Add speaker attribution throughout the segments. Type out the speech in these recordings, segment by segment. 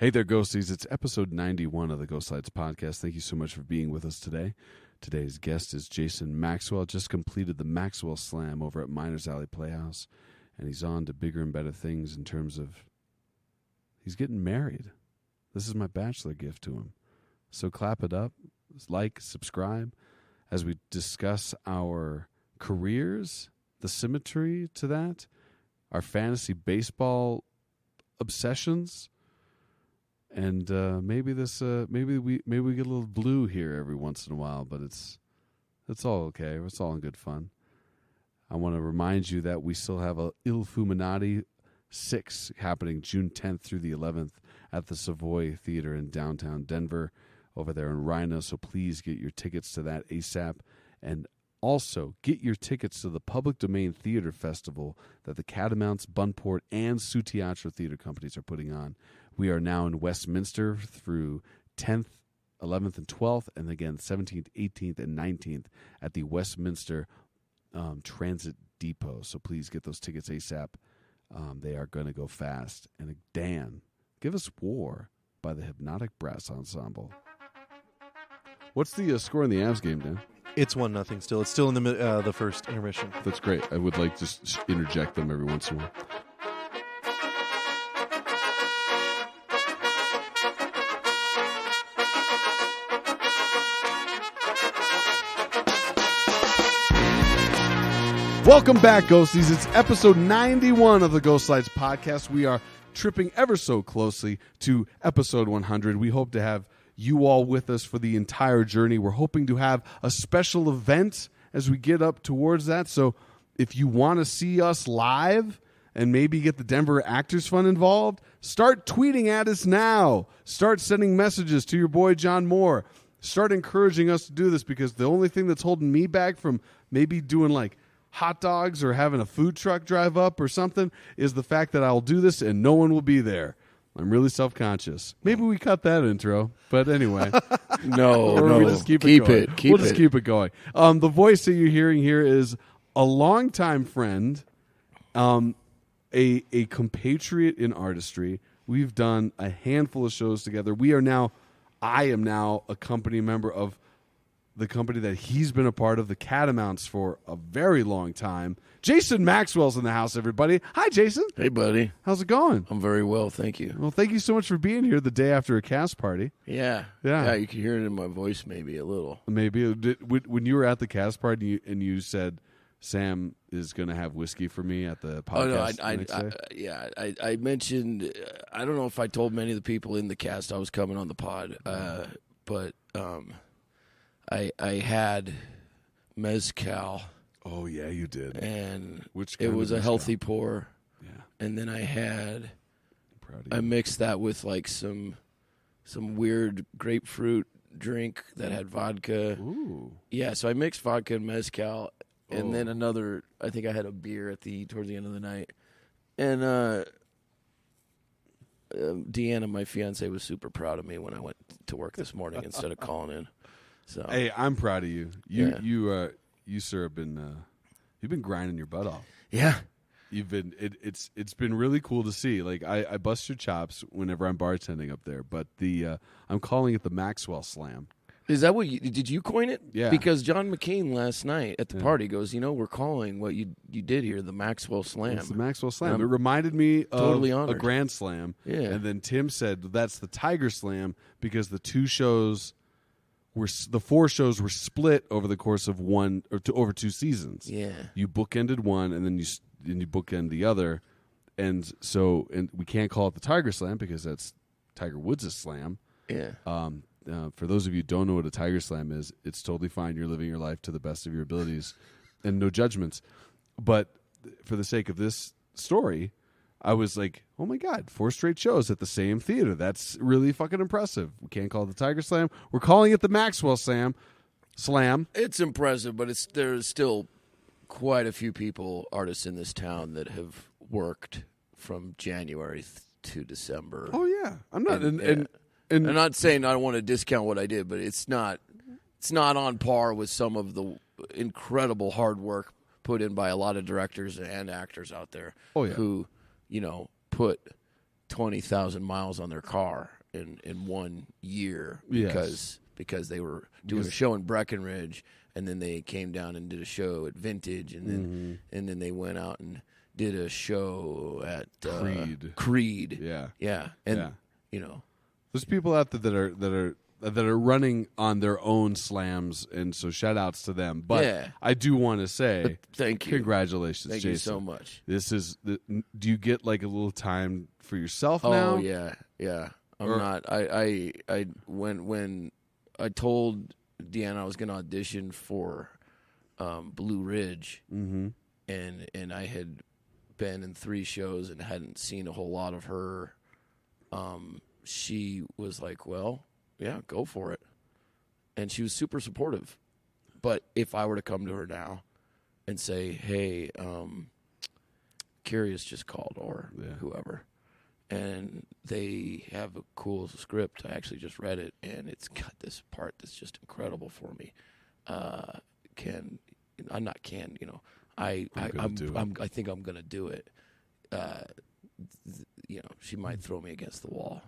Speaker 1: Hey there, Ghosties. It's episode 91 of the Ghost Lights podcast. Thank you so much for being with us today. Today's guest is Jason Maxwell. Just completed the Maxwell Slam over at Miners Alley Playhouse, and he's on to bigger and better things in terms of he's getting married. This is my bachelor gift to him. So clap it up, like, subscribe, as we discuss our careers, the symmetry to that, our fantasy baseball obsessions, and maybe we get a little blue here every once in a while, but it's all okay. It's all in good fun. I want to remind you that we still have a Il Fuminati 6 happening June 10th through the 11th at the Savoy Theater in downtown Denver, over there in Rhino. So please get your tickets to that ASAP, and also get your tickets to the Public Domain Theater Festival that the Catamounts, Bunport, and Sioux Teatro Theater Companies are putting on. We are now in Westminster through 10th, 11th, and 12th, and again 17th, 18th, and 19th at the Westminster Transit Depot. So please get those tickets ASAP. They are going to go fast. And Dan, give us War by the Hypnotic Brass Ensemble. What's the score in the Avs game, Dan?
Speaker 2: It's 1-0 still. It's still in the first intermission.
Speaker 1: That's great. I would like to just interject them every once in a while. Welcome back, Ghosties. It's episode 91 of the Ghost Lights podcast. We are tripping ever so closely to episode 100. We hope to have you all with us for the entire journey. We're hoping to have a special event as we get up towards that. So if you want to see us live and maybe get the Denver Actors Fund involved, start tweeting at us now. Start sending messages to your boy John Moore. Start encouraging us to do this, because the only thing that's holding me back from maybe doing like hot dogs or having a food truck drive up or something is the fact that I'll do this and no one will be there. I'm really self-conscious. Maybe we cut that intro, but anyway.
Speaker 3: No.
Speaker 1: We just keep it going. We'll just keep it going. The voice that you're hearing here is a longtime friend, a compatriot in artistry. We've done a handful of shows together. I am now a company member of the company that he's been a part of, the Catamounts, for a very long time. Jason Maxwell's in the house, everybody. Hi, Jason.
Speaker 3: Hey, buddy.
Speaker 1: How's it going?
Speaker 3: I'm very well, thank you.
Speaker 1: Well, thank you so much for being here the day after a cast party.
Speaker 3: Yeah, you can hear it in my voice maybe a little.
Speaker 1: Maybe. When you were at the cast party and you said, Sam is going to have whiskey for me at the podcast
Speaker 3: I mentioned, I don't know if I told many of the people in the cast I was coming on the pod, but I had mezcal.
Speaker 1: Oh, yeah, you did.
Speaker 3: And
Speaker 1: Which
Speaker 3: it was a
Speaker 1: mezcal?
Speaker 3: healthy pour.
Speaker 1: Yeah.
Speaker 3: And then I mixed that with like some weird grapefruit drink that had vodka.
Speaker 1: Ooh.
Speaker 3: Yeah, so I mixed vodka and mezcal, and then I think I had a beer towards the end of the night. And Deanna, my fiance, was super proud of me when I went to work this morning instead of calling in. So
Speaker 1: hey, I'm proud of you. You sir have been you've been grinding your butt off.
Speaker 3: Yeah.
Speaker 1: You've been it's been really cool to see. Like I bust your chops whenever I'm bartending up there, but I'm calling it the Maxwell Slam.
Speaker 3: Is that what did you coin it?
Speaker 1: Yeah.
Speaker 3: Because John McCain last night at the party goes, we're calling what you did here the Maxwell Slam.
Speaker 1: It's the Maxwell Slam. It reminded me
Speaker 3: totally
Speaker 1: of
Speaker 3: honored.
Speaker 1: a Grand Slam.
Speaker 3: Yeah.
Speaker 1: And then Tim said that's the Tiger Slam because the the 4 shows were split over the course of over 2 seasons.
Speaker 3: Yeah.
Speaker 1: You bookended one, and then you bookend the other, and we can't call it the Tiger Slam because that's Tiger Woods' slam.
Speaker 3: Yeah.
Speaker 1: For those of you who don't know what a Tiger Slam is, it's totally fine. You're living your life to the best of your abilities, and no judgments. But for the sake of this story, I was like, oh my God, 4 straight shows at the same theater. That's really fucking impressive. We can't call it the Tiger Slam. We're calling it the Maxwell Slam.
Speaker 3: It's impressive, but there's still quite a few artists in this town that have worked from January to December.
Speaker 1: Oh yeah, I'm not.
Speaker 3: And I'm not saying I don't want to discount what I did, but it's not on par with some of the incredible hard work put in by a lot of directors and actors out there.
Speaker 1: Oh yeah.
Speaker 3: Who put 20,000 miles on their car in 1 year
Speaker 1: Yes.
Speaker 3: because they were doing a show in Breckenridge, and then they came down and did a show at Vintage, and then they went out and did a show at Creed.
Speaker 1: Yeah.
Speaker 3: And you know,
Speaker 1: there's people out there that are running on their own slams, and so shout outs to them. But I do want to say
Speaker 3: thank you.
Speaker 1: Congratulations,
Speaker 3: thank
Speaker 1: Jason.
Speaker 3: you so much.
Speaker 1: This is do you get like a little time for yourself now?
Speaker 3: Oh yeah. When I told Deanna I was going to audition for Blue Ridge, and I had been in 3 shows and hadn't seen a whole lot of her, she was like, well, yeah, go for it. And she was super supportive. But if I were to come to her now and say, hey, Curious just called, or whoever, and they have a cool script, I actually just read it, and it's got this part that's just incredible for me. I think I'm gonna do it. She might throw me against the wall.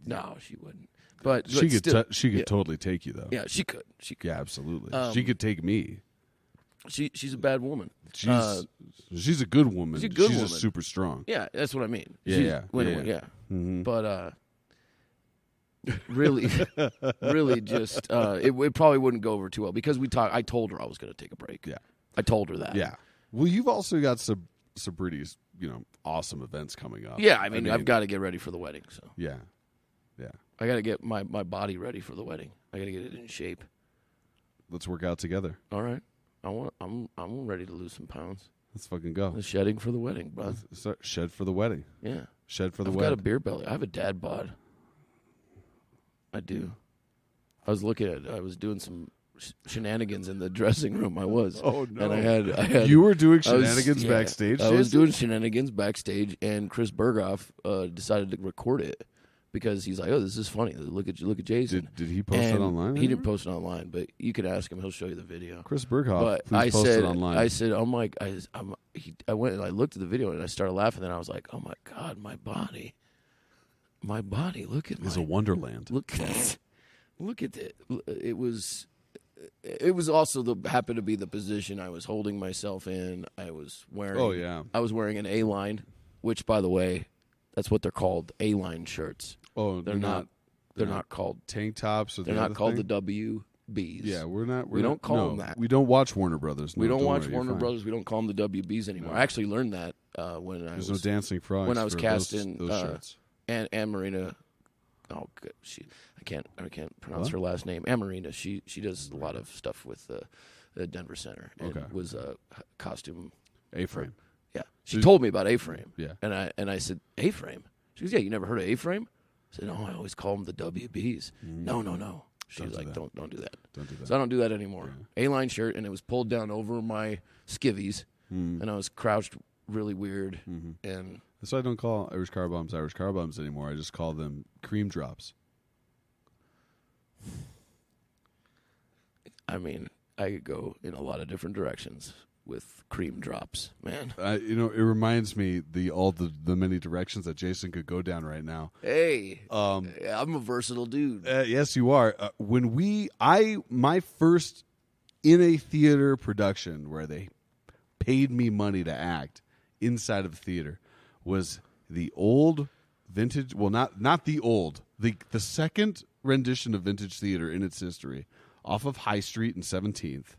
Speaker 3: No, she wouldn't. But
Speaker 1: she could
Speaker 3: still,
Speaker 1: totally take you though.
Speaker 3: Yeah, she could.
Speaker 1: Yeah, absolutely. She could take me.
Speaker 3: She's a bad woman.
Speaker 1: She's a good woman.
Speaker 3: She's woman.
Speaker 1: Just super strong.
Speaker 3: Yeah, that's what I mean.
Speaker 1: Yeah.
Speaker 3: Mm-hmm. But really, really, just it probably wouldn't go over too well because I told her I was going to take a break.
Speaker 1: Yeah,
Speaker 3: I told her that.
Speaker 1: Yeah. Well, you've also got some pretty awesome events coming up.
Speaker 3: Yeah, I mean I've got to get ready for the wedding. So
Speaker 1: yeah.
Speaker 3: I got to get my body ready for the wedding. I got to get it in shape.
Speaker 1: Let's work out together.
Speaker 3: All right. I'm ready to lose some pounds.
Speaker 1: Let's fucking go.
Speaker 3: The shedding for the wedding, bud.
Speaker 1: Shed for the wedding.
Speaker 3: Yeah.
Speaker 1: Shed for the
Speaker 3: wedding.
Speaker 1: wedding.
Speaker 3: I've got a beer belly. I have a dad bod. I do. I was doing some shenanigans in the dressing room. I was.
Speaker 1: Oh no!
Speaker 3: And I had.
Speaker 1: You were doing shenanigans backstage.
Speaker 3: I was doing shenanigans backstage, and Chris Berghoff decided to record it. Because he's like, oh, this is funny. Look at Jason.
Speaker 1: Did he post it online?
Speaker 3: He didn't post it online, but you could ask him. He'll show you the video.
Speaker 1: Chris Berghoff.
Speaker 3: But
Speaker 1: I said online.
Speaker 3: I said, I went and I looked at the video and I started laughing. And I was like, oh my god, my body. Look at
Speaker 1: it's a wonderland.
Speaker 3: Look at it. It was also happened to be the position I was holding myself in. I was wearing.
Speaker 1: Oh yeah.
Speaker 3: I was wearing an A-line, which by the way, that's what they're called, A-line shirts.
Speaker 1: Oh,
Speaker 3: they're not called
Speaker 1: tank tops. Or
Speaker 3: they're not called
Speaker 1: thing?
Speaker 3: the WBs.
Speaker 1: Yeah, we
Speaker 3: don't call them that.
Speaker 1: We don't watch Warner Brothers.
Speaker 3: We don't watch Warner Brothers. We don't call them the WBs anymore. No. I actually learned that when I was
Speaker 1: no dancing frogs
Speaker 3: when I was cast in
Speaker 1: those shirts.
Speaker 3: Ann Marina. Oh, good. I can't pronounce her last name. Ann Marina. She does a lot of stuff with the Denver Center. And was a costume
Speaker 1: A-frame.
Speaker 3: Yeah, she told me about A-frame.
Speaker 1: Yeah,
Speaker 3: and I said A-frame. She goes, yeah, you never heard of A-frame? I said, no, I always call them the WBs. No. She's like, don't do that.
Speaker 1: Don't do that.
Speaker 3: So I don't do that anymore. Yeah. A-line shirt, and it was pulled down over my skivvies, and I was crouched really weird. And
Speaker 1: so I don't call Irish car bombs anymore. I just call them cream drops.
Speaker 3: I mean, I could go in a lot of different directions with cream drops, man.
Speaker 1: It reminds me all the many directions that Jason could go down right now.
Speaker 3: Hey, I'm a versatile dude.
Speaker 1: Yes, you are. My first in a theater production where they paid me money to act inside of a theater was the old vintage. Well, not the old. The second rendition of vintage theater in its history, off of High Street and 17th.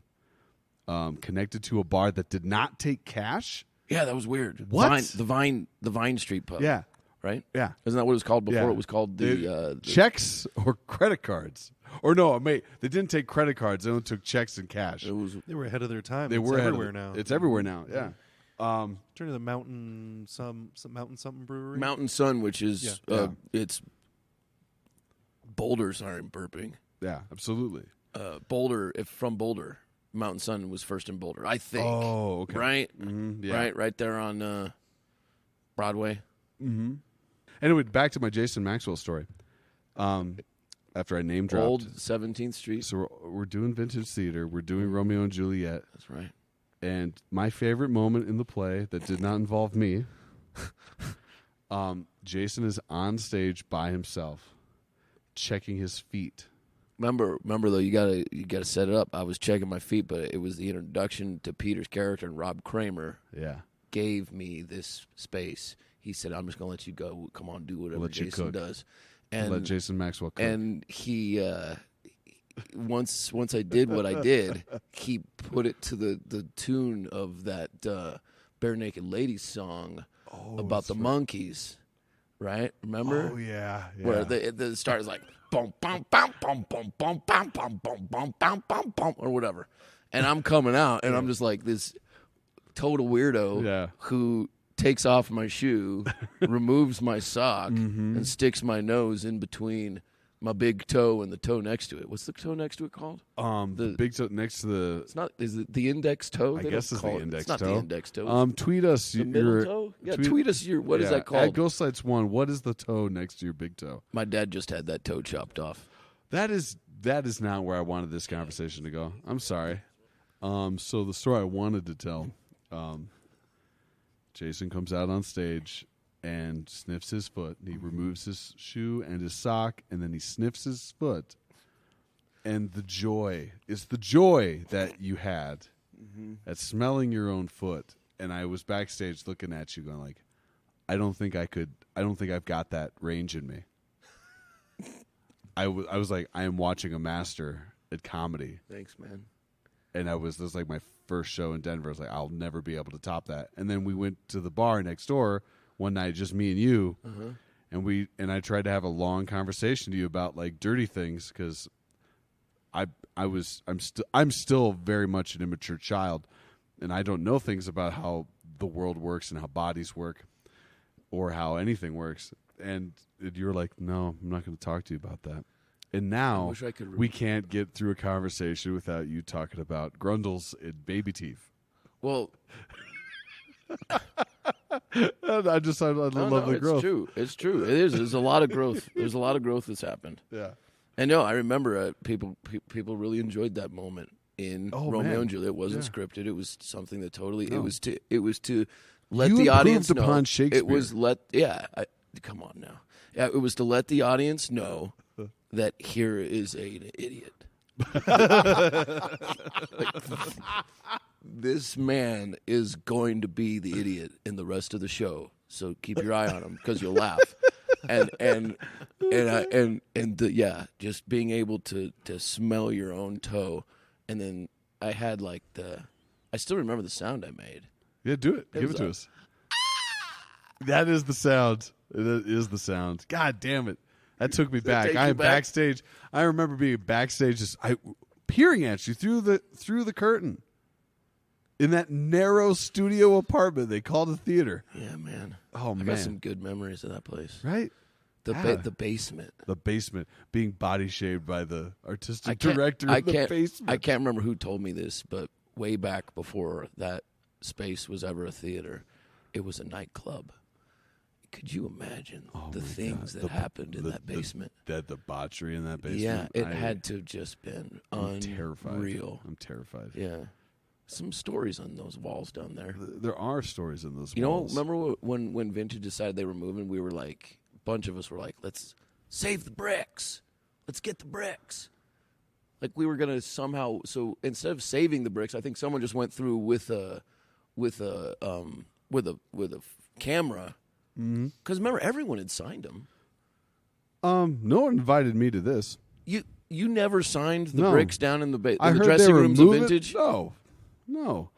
Speaker 1: Connected to a bar that did not take cash.
Speaker 3: Yeah, that was weird.
Speaker 1: What?
Speaker 3: The Vine Street pub.
Speaker 1: Yeah.
Speaker 3: Right?
Speaker 1: Yeah.
Speaker 3: Isn't that what it was called before?
Speaker 1: Yeah.
Speaker 3: It was called the
Speaker 1: checks or credit cards. Or no, mate, they didn't take credit cards. They only took checks and cash.
Speaker 2: They were ahead of their time.
Speaker 1: It's
Speaker 2: everywhere now.
Speaker 1: It's everywhere now. Yeah.
Speaker 2: Turn to the Mountain something brewery.
Speaker 3: Mountain Sun, which is it's Boulder. Sorry, I'm burping.
Speaker 1: Yeah, absolutely.
Speaker 3: Boulder. From Boulder. Mountain Sun was first in Boulder, I think.
Speaker 1: Oh, okay.
Speaker 3: Right?
Speaker 1: Mm-hmm, yeah.
Speaker 3: Right there on Broadway.
Speaker 1: Mm-hmm. Anyway, back to my Jason Maxwell story. After I name dropped.
Speaker 3: Old 17th Street.
Speaker 1: So we're doing vintage theater. We're doing Romeo and Juliet.
Speaker 3: That's right.
Speaker 1: And my favorite moment in the play that did not involve me Jason is on stage by himself, checking his feet.
Speaker 3: Remember though, you gotta set it up. I was checking my feet, but it was the introduction to Peter's character, and Rob Kramer gave me this space. He said, "I'm just gonna let you go. Come on, do whatever Jason does." And
Speaker 1: let Jason Maxwell cook.
Speaker 3: And he once I did what I did, he put it to the tune of that Bare Naked Ladies song about the monkeys, right? Remember?
Speaker 2: Oh yeah.
Speaker 3: Where the start is like boom, boom, boom, boom, boom, boom, boom, boom, boom, boom, boom, boom, boom, or whatever, and I'm coming out, and I'm just like this total weirdo who takes off my shoe, removes my sock, and sticks my nose in between my big toe and the toe next to it. What's the toe next to it called?
Speaker 1: The big toe next to the.
Speaker 3: It's not. Is it the index toe?
Speaker 1: I guess it's the index toe.
Speaker 3: It's not the index toe.
Speaker 1: Tweet us
Speaker 3: the middle toe. Yeah, tweet us your. What is that called?
Speaker 1: At Ghost Lights 1, what is the toe next to your big toe?
Speaker 3: My dad just had that toe chopped off.
Speaker 1: That is not where I wanted this conversation to go. I'm sorry. So the story I wanted to tell. Jason comes out on stage and sniffs his foot. He removes his shoe and his sock, and then he sniffs his foot. And the joy that you had at smelling your own foot. And I was backstage looking at you going like, I don't think I've got that range in me. I was like, I am watching a master at comedy.
Speaker 3: Thanks, man.
Speaker 1: And this was like my first show in Denver. I was like, I'll never be able to top that. And then we went to the bar next door one night, just me and you, and I tried to have a long conversation to you about like dirty things because I'm still very much an immature child, and I don't know things about how the world works and how bodies work, or how anything works. And you're like, no, I'm not going to talk to you about that. And now we can't get through a conversation without you talking about grundles and baby teeth.
Speaker 3: Well,
Speaker 1: and I love the growth.
Speaker 3: It's true. It is. There's a lot of growth. There's a lot of growth that's happened.
Speaker 1: Yeah.
Speaker 3: And no, I remember people really enjoyed that moment in Romeo and Juliet. It wasn't scripted. It was something that totally. It was to let the audience know.
Speaker 1: Upon Shakespeare.
Speaker 3: It was come on now. Yeah, it was to let the audience know that here is an idiot. This man is going to be the idiot in the rest of the show, so keep your eye on him because you'll laugh. Just being able to smell your own toe, and then I had I still remember the sound I made.
Speaker 1: Yeah, do it. Give it to us. That is the sound. It is the sound. God damn it. That took me back. I am backstage. I remember being backstage, just peering at you through the curtain in that narrow studio apartment they called a theater.
Speaker 3: Yeah, man.
Speaker 1: Oh, man.
Speaker 3: I got some good memories of that place.
Speaker 1: Right?
Speaker 3: The basement.
Speaker 1: The basement. Being body shaved by the artistic director of the basement.
Speaker 3: I can't remember who told me this, but way back before that space was ever a theater, it was a nightclub. Could you imagine the things that happened in that basement?
Speaker 1: The debauchery in that basement?
Speaker 3: Yeah, it had to have just been unreal.
Speaker 1: I'm terrified.
Speaker 3: Yeah. Some stories on those walls down there.
Speaker 1: There are stories in those walls.
Speaker 3: You know, remember when Vintage decided they were moving, we were like, a bunch of us were like, let's save the bricks. Let's get the bricks. Like we were going to somehow, so instead of saving the bricks, I think someone just went through with a camera. Because remember, everyone had signed them.
Speaker 1: No one invited me to this.
Speaker 3: You never signed the bricks down in the
Speaker 1: I heard
Speaker 3: dressing
Speaker 1: they were
Speaker 3: rooms of
Speaker 1: moving.
Speaker 3: Vintage?
Speaker 1: No.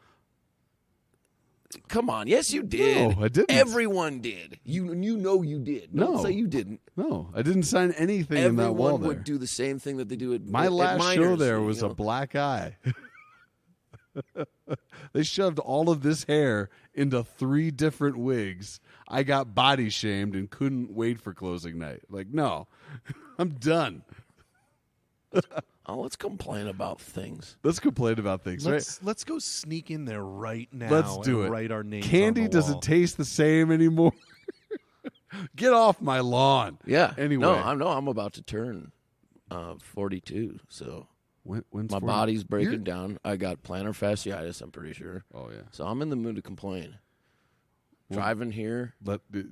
Speaker 3: Come on, yes you did.
Speaker 1: No, I didn't.
Speaker 3: Everyone did. You know you did. Don't say you didn't.
Speaker 1: No, I didn't sign anything in that wall there.
Speaker 3: Everyone would do the same thing that they do at
Speaker 1: my last
Speaker 3: Miners,
Speaker 1: show there was a black eye. They shoved all of this hair into 3 different wigs. I got body shamed and couldn't wait for closing night. Like, no, I'm done.
Speaker 3: Let's complain about things.
Speaker 1: Let's
Speaker 2: go sneak in there right now.
Speaker 1: Let's do it.
Speaker 2: Write our names.
Speaker 1: Candy
Speaker 2: on the wall.
Speaker 1: doesn't taste the same anymore. Get off my lawn.
Speaker 3: Yeah.
Speaker 1: Anyway,
Speaker 3: I'm about to turn 42. So
Speaker 1: when's
Speaker 3: my body's breaking down. I got plantar fasciitis. I'm pretty sure.
Speaker 1: Oh yeah.
Speaker 3: So I'm in the mood to complain. Driving here,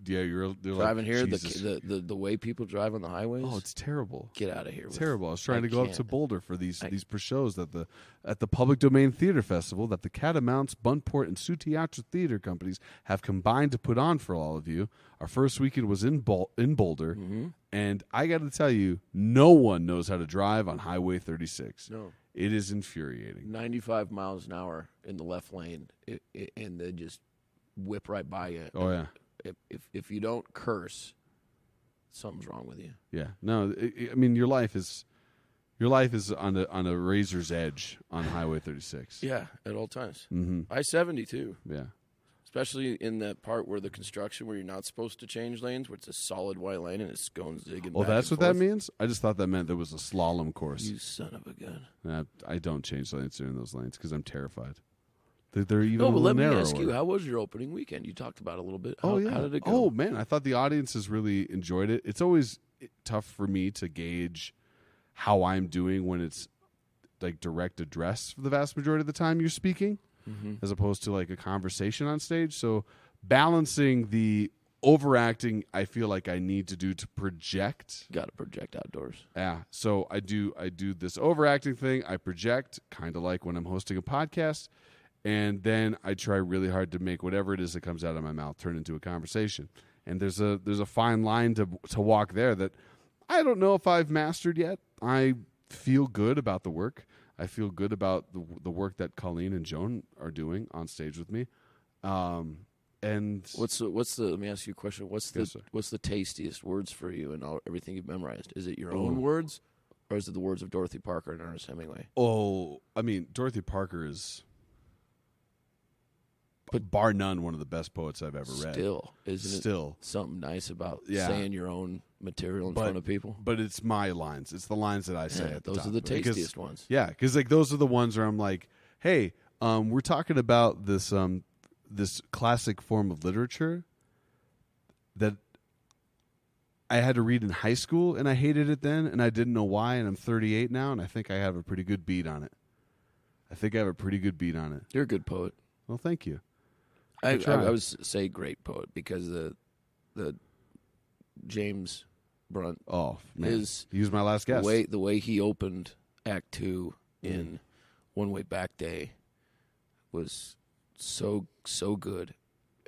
Speaker 1: you're
Speaker 3: driving
Speaker 1: like,
Speaker 3: here.
Speaker 1: Jesus.
Speaker 3: The way people drive on the highways.
Speaker 1: Oh, it's terrible.
Speaker 3: Get out of here.
Speaker 1: It's terrible. I was trying to go up to
Speaker 3: can't.
Speaker 1: Boulder for these shows at the Public Domain Theater Festival that the Catamounts, Bunport, and Sioux Teatro Theater companies have combined to put on for all of you. Our first weekend was in Boulder, and I got to tell you, no one knows how to drive on Highway 36.
Speaker 3: No.
Speaker 1: It is infuriating.
Speaker 3: 95 miles an hour in the left lane, and they just whip right by you.
Speaker 1: Oh, yeah.
Speaker 3: If you don't curse, something's wrong with you.
Speaker 1: Yeah. No, I mean, your life is on a razor's edge on Highway 36.
Speaker 3: Yeah, at all times.
Speaker 1: Mm-hmm.
Speaker 3: I-70 too.
Speaker 1: Yeah.
Speaker 3: Especially in that part where the construction where you're not supposed to change lanes, where it's a solid white lane and it's going zigging.
Speaker 1: Well,
Speaker 3: back
Speaker 1: that's
Speaker 3: and
Speaker 1: what
Speaker 3: forth.
Speaker 1: that means? I just thought that meant there was a slalom course.
Speaker 3: You son of a gun.
Speaker 1: I don't change lanes during those lanes because I'm terrified. They're even
Speaker 3: No,
Speaker 1: a
Speaker 3: but
Speaker 1: little
Speaker 3: let me
Speaker 1: narrower.
Speaker 3: ask you, how was your opening weekend? You talked about it a little bit.
Speaker 1: How
Speaker 3: did it go?
Speaker 1: Oh, man, I thought the audiences really enjoyed it. It's always tough for me to gauge how I'm doing when it's like direct address for the vast majority of the time you're speaking, as opposed to like a conversation on stage. So balancing the overacting I feel like I need to do to project.
Speaker 3: Got to project outdoors.
Speaker 1: Yeah. So I do this overacting thing. I project kind of like when I'm hosting a podcast. And then I try really hard to make whatever it is that comes out of my mouth turn into a conversation. And there's a fine line to walk there that I don't know if I've mastered yet. I feel good about the work. I feel good about the work that Colleen and Joan are doing on stage with me. And
Speaker 3: what's the? Let me ask you a question. What's
Speaker 1: Yes,
Speaker 3: the tastiest words for you and everything you've memorized? Is it your own words, or is it the words of Dorothy Parker and Ernest Hemingway?
Speaker 1: Oh, I mean, Dorothy Parker is, but bar none, one of the best poets I've ever read.
Speaker 3: Still, isn't it?
Speaker 1: Still,
Speaker 3: something nice about saying your own material in front of people.
Speaker 1: But it's my lines. It's the lines that I say.
Speaker 3: Yeah,
Speaker 1: at the
Speaker 3: those
Speaker 1: top.
Speaker 3: are the tastiest ones.
Speaker 1: Yeah, because like those are the ones where I'm like, hey, we're talking about this this classic form of literature that I had to read in high school, and I hated it then, and I didn't know why, and I'm 38 now, and I think I have a pretty good beat on it.
Speaker 3: You're a good poet.
Speaker 1: Well, thank you.
Speaker 3: I was say great poet because the James Brunt.
Speaker 1: Oh man, he was my last guest.
Speaker 3: The way he opened Act 2 in One Way Back Day was so good,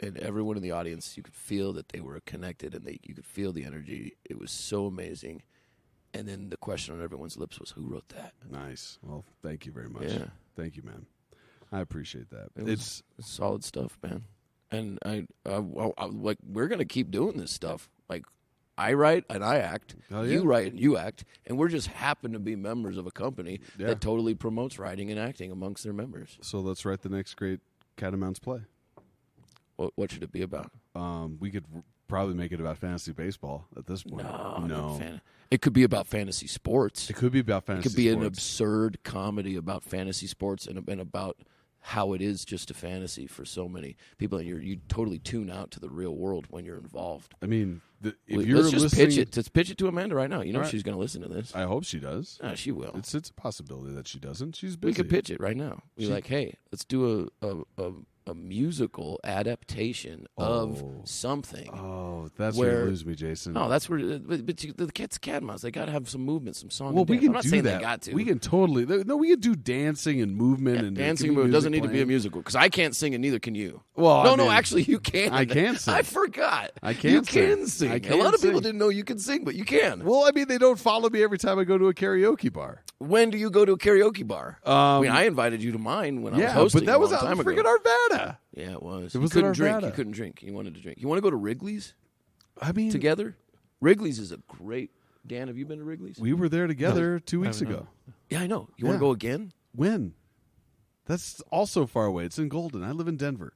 Speaker 3: and everyone in the audience, you could feel that they were connected, and you could feel the energy. It was so amazing. And then the question on everyone's lips was, "Who wrote that?"
Speaker 1: Nice. Well, thank you very much.
Speaker 3: Yeah.
Speaker 1: Thank you, man. I appreciate that.
Speaker 3: It's solid stuff, man. And I like we're gonna keep doing this stuff. Like I write and I act, you write and you act, and we're just happen to be members of a company that totally promotes writing and acting amongst their members.
Speaker 1: So let's write the next great Catamounts play.
Speaker 3: What should it be about?
Speaker 1: We could probably make it about fantasy baseball at this point.
Speaker 3: No. It could be about fantasy sports.
Speaker 1: It could be about fantasy sports.
Speaker 3: It could be an absurd comedy about fantasy sports and about how it is just a fantasy for so many people, and you totally tune out to the real world when you're involved.
Speaker 1: I mean, if you're
Speaker 3: let's just
Speaker 1: listening,
Speaker 3: pitch it. Let's pitch it to Amanda right now. You know
Speaker 1: right.
Speaker 3: She's going to listen to this.
Speaker 1: I hope she does.
Speaker 3: She will.
Speaker 1: It's a possibility that she doesn't. She's busy.
Speaker 3: We could pitch it right now. Be like, hey, let's do a musical adaptation of something.
Speaker 1: Oh, that's where you lose me, Jason.
Speaker 3: No, that's where. But the Catamounts, they got to have some movement, some song.
Speaker 1: Well, we can
Speaker 3: I'm not
Speaker 1: do
Speaker 3: saying
Speaker 1: that.
Speaker 3: They got to.
Speaker 1: We can totally. No, we can do dancing and movement and
Speaker 3: dancing and movement. Doesn't need to be a musical because I can't sing and neither can you.
Speaker 1: Well,
Speaker 3: no, actually, you can.
Speaker 1: I can sing.
Speaker 3: I forgot.
Speaker 1: I can.
Speaker 3: You can sing.
Speaker 1: I can
Speaker 3: a lot of people
Speaker 1: sing.
Speaker 3: didn't know you could sing, but you can.
Speaker 1: Well, I mean, they don't follow me every time I go to a karaoke bar.
Speaker 3: When do you go to a karaoke bar? I mean, I invited you to mine when I was hosting.
Speaker 1: But that was
Speaker 3: a long time
Speaker 1: freaking
Speaker 3: ago.
Speaker 1: Arvada.
Speaker 3: Yeah, it was.
Speaker 1: It was
Speaker 3: you couldn't
Speaker 1: at
Speaker 3: drink.
Speaker 1: Arvada.
Speaker 3: You couldn't drink. You wanted to drink. You want to go to Wrigley's?
Speaker 1: I mean,
Speaker 3: together. Wrigley's is a great. Dan, have you been to Wrigley's?
Speaker 1: We were there together 2 weeks ago.
Speaker 3: Yeah, I know. You want to go again?
Speaker 1: When? That's also far away. It's in Golden. I live in Denver.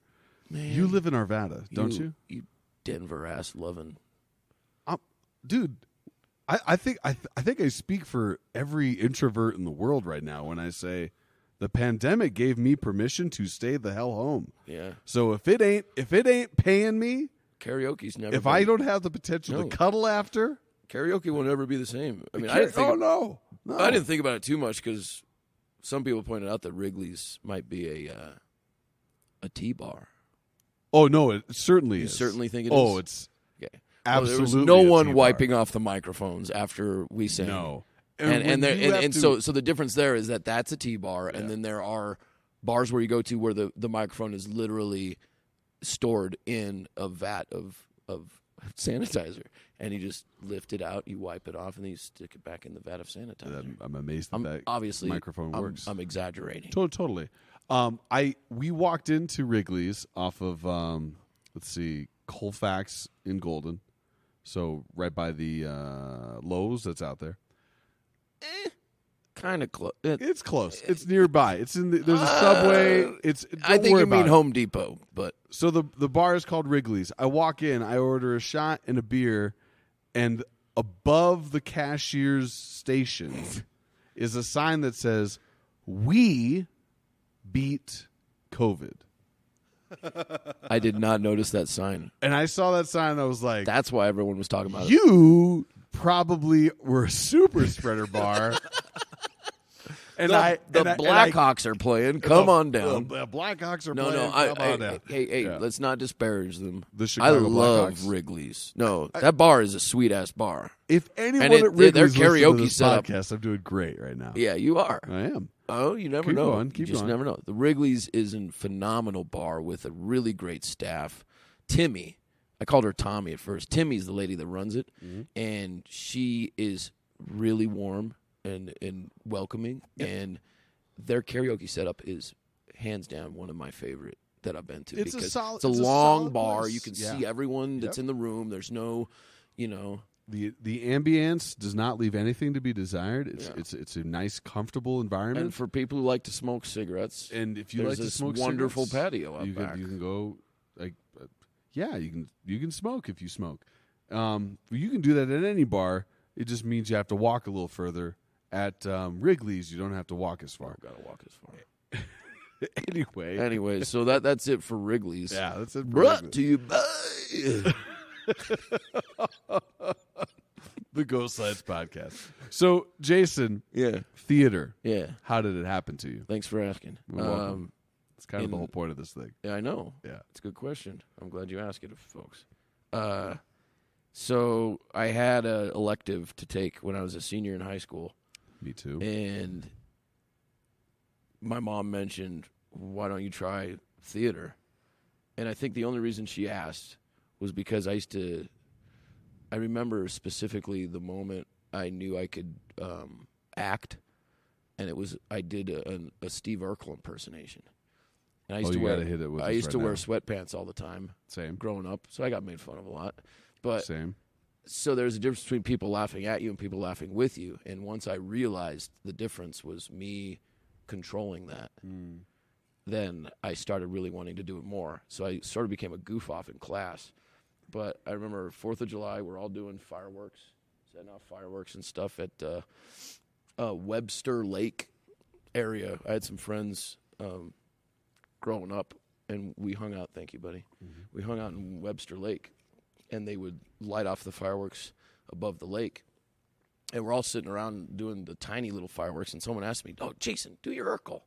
Speaker 3: Man,
Speaker 1: you live in Arvada, don't you?
Speaker 3: You Denver ass loving.
Speaker 1: Dude, I think I speak for every introvert in the world right now when I say the pandemic gave me permission to stay the hell home.
Speaker 3: Yeah.
Speaker 1: So if it ain't paying me,
Speaker 3: karaoke's never.
Speaker 1: If I don't have the potential to cuddle after,
Speaker 3: karaoke will never be the same. I mean,
Speaker 1: I
Speaker 3: didn't think about it too much because some people pointed out that Wrigley's might be a tea bar.
Speaker 1: Oh no, it certainly
Speaker 3: You
Speaker 1: is.
Speaker 3: certainly think it
Speaker 1: Oh,
Speaker 3: is?
Speaker 1: it's
Speaker 3: Okay.
Speaker 1: absolutely.
Speaker 3: There was no
Speaker 1: a
Speaker 3: one
Speaker 1: tea
Speaker 3: wiping
Speaker 1: bar.
Speaker 3: off the microphones after we sang.
Speaker 1: No,
Speaker 3: And so the difference there is that that's a tea bar, and then there are bars where you go to where the microphone is literally stored in a vat of sanitizer, and you just lift it out, you wipe it off, and then you stick it back in the vat of sanitizer.
Speaker 1: I'm amazed that
Speaker 3: Obviously,
Speaker 1: microphone works.
Speaker 3: I'm exaggerating.
Speaker 1: Totally. We walked into Wrigley's off of let's see, Colfax in Golden, so right by the Lowe's that's out there.
Speaker 3: Kind of close.
Speaker 1: It's close. It's nearby. It's in the, there's a Subway.
Speaker 3: I think you mean Home Depot, but
Speaker 1: so the bar is called Wrigley's. I walk in, I order a shot and a beer, and above the cashier's station is a sign that says, "We beat COVID."
Speaker 3: I did not notice that sign.
Speaker 1: And I saw that sign and I was like,
Speaker 3: That's why everyone was talking about it.
Speaker 1: you probably were a super spreader bar. And
Speaker 3: The Blackhawks are playing. Come on down.
Speaker 1: The Blackhawks are
Speaker 3: No,
Speaker 1: playing.
Speaker 3: no.
Speaker 1: Come on down.
Speaker 3: Hey,
Speaker 1: Yeah.
Speaker 3: let's not disparage them.
Speaker 1: The
Speaker 3: I
Speaker 1: Chicago
Speaker 3: love
Speaker 1: Blackhawks?
Speaker 3: Wrigley's. No, that bar is a sweet ass bar.
Speaker 1: If anyone
Speaker 3: And
Speaker 1: at Wrigley's
Speaker 3: their
Speaker 1: listens to
Speaker 3: karaoke
Speaker 1: this
Speaker 3: setup-
Speaker 1: podcast, I'm doing great right now.
Speaker 3: Yeah, you are.
Speaker 1: I am.
Speaker 3: Oh, you never
Speaker 1: Keep
Speaker 3: know.
Speaker 1: going,
Speaker 3: You
Speaker 1: keep
Speaker 3: just
Speaker 1: going.
Speaker 3: never know. The Wrigley's is a phenomenal bar with a really great staff. Timmy, I called her Tommy at first. Timmy's the lady that runs it, and she is really warm and welcoming.
Speaker 1: Yep.
Speaker 3: And their karaoke setup is hands down one of my favorite that I've been to.
Speaker 1: It's a
Speaker 3: because
Speaker 1: solid-
Speaker 3: it's a
Speaker 1: it's a
Speaker 3: long
Speaker 1: solid
Speaker 3: bar.
Speaker 1: place.
Speaker 3: You can
Speaker 1: Yeah.
Speaker 3: see everyone that's
Speaker 1: Yep.
Speaker 3: in the room. There's no,
Speaker 1: The ambience does not leave anything to be desired. It's
Speaker 3: Yeah.
Speaker 1: it's a nice, comfortable environment.
Speaker 3: and for people who like to smoke cigarettes,
Speaker 1: And if you
Speaker 3: there's
Speaker 1: like to
Speaker 3: this
Speaker 1: smoke
Speaker 3: wonderful
Speaker 1: cigarettes,
Speaker 3: patio out
Speaker 1: you
Speaker 3: back.
Speaker 1: can go like you can smoke if you smoke. You can do that at any bar. It just means you have to walk a little further. At Wrigley's, you don't have to walk as far.
Speaker 3: Gotta walk as far.
Speaker 1: Anyway,
Speaker 3: So that's it for Wrigley's.
Speaker 1: yeah, that's it. for
Speaker 3: Brought
Speaker 1: Wrigley's.
Speaker 3: to you by
Speaker 1: The Ghost Slides podcast. So, Jason,
Speaker 3: yeah.
Speaker 1: theater.
Speaker 3: Yeah.
Speaker 1: How did it happen to you?
Speaker 3: Thanks for asking.
Speaker 1: You're welcome. It's kind of the
Speaker 3: in-
Speaker 1: whole point of this thing.
Speaker 3: Yeah, I know.
Speaker 1: Yeah.
Speaker 3: It's a good question. I'm glad you asked it, folks. So I had an elective to take when I was a senior in high school,
Speaker 1: Me too.
Speaker 3: and my mom mentioned, "Why don't you try theater?" And I think the only reason she asked was because I remember specifically the moment I knew I could act, and I did a Steve Urkel impersonation. And I used to
Speaker 1: you
Speaker 3: wear
Speaker 1: gotta hit it with
Speaker 3: I
Speaker 1: us
Speaker 3: used
Speaker 1: right
Speaker 3: to wear
Speaker 1: now.
Speaker 3: sweatpants all the time
Speaker 1: Same.
Speaker 3: growing up, so I got made fun of a lot. But
Speaker 1: Same.
Speaker 3: so there's a difference between people laughing at you and people laughing with you. And once I realized the difference was me controlling that, then I started really wanting to do it more. So I sort of became a goof off in class. But I remember 4th of July, we're all doing fireworks, setting off fireworks and stuff at Webster Lake area. I had some friends growing up, and we hung out. Thank you, buddy. We hung out in Webster Lake, and they would light off the fireworks above the lake. And we're all sitting around doing the tiny little fireworks, and someone asked me, "Oh, Jason, do your Urkel."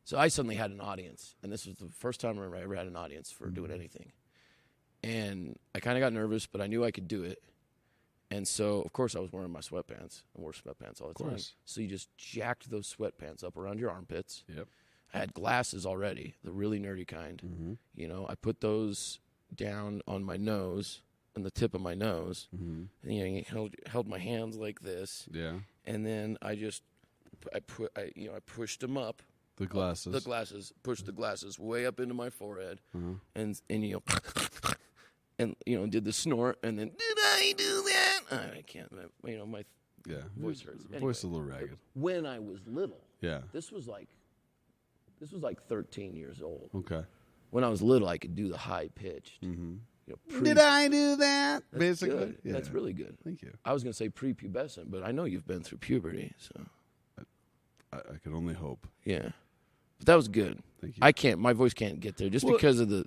Speaker 3: So I suddenly had an audience, and this was the first time I ever had an audience for doing anything. And I kind of got nervous, but I knew I could do it. And so, of course, I was wearing my sweatpants. I wore sweatpants all the time.
Speaker 1: course.
Speaker 3: So you just jacked those sweatpants up around your armpits.
Speaker 1: Yep.
Speaker 3: I had glasses already, the really nerdy kind. You know, I put those down on my nose, on the tip of my nose, and you know, held my hands like this,
Speaker 1: Yeah.
Speaker 3: and then I pushed them up.
Speaker 1: The glasses.
Speaker 3: The glasses, pushed the glasses way up into my forehead, and you know, and you know, did the snort, and then did I do that? I can't. You know, my
Speaker 1: Yeah.
Speaker 3: voice hurts.
Speaker 1: Voice a
Speaker 3: Anyway,
Speaker 1: little ragged.
Speaker 3: when I was little,
Speaker 1: Yeah.
Speaker 3: this was like 13 years old.
Speaker 1: Okay.
Speaker 3: When I was little, I could do the high pitched. You know,
Speaker 1: Did I do that?
Speaker 3: That's
Speaker 1: Basically.
Speaker 3: good.
Speaker 1: Yeah.
Speaker 3: That's really good.
Speaker 1: Thank you.
Speaker 3: I was going to say prepubescent, but I know you've been through puberty, so
Speaker 1: I can only hope.
Speaker 3: yeah. But that was good.
Speaker 1: Thank you.
Speaker 3: I can't. My voice can't get there just
Speaker 1: Well,
Speaker 3: because of the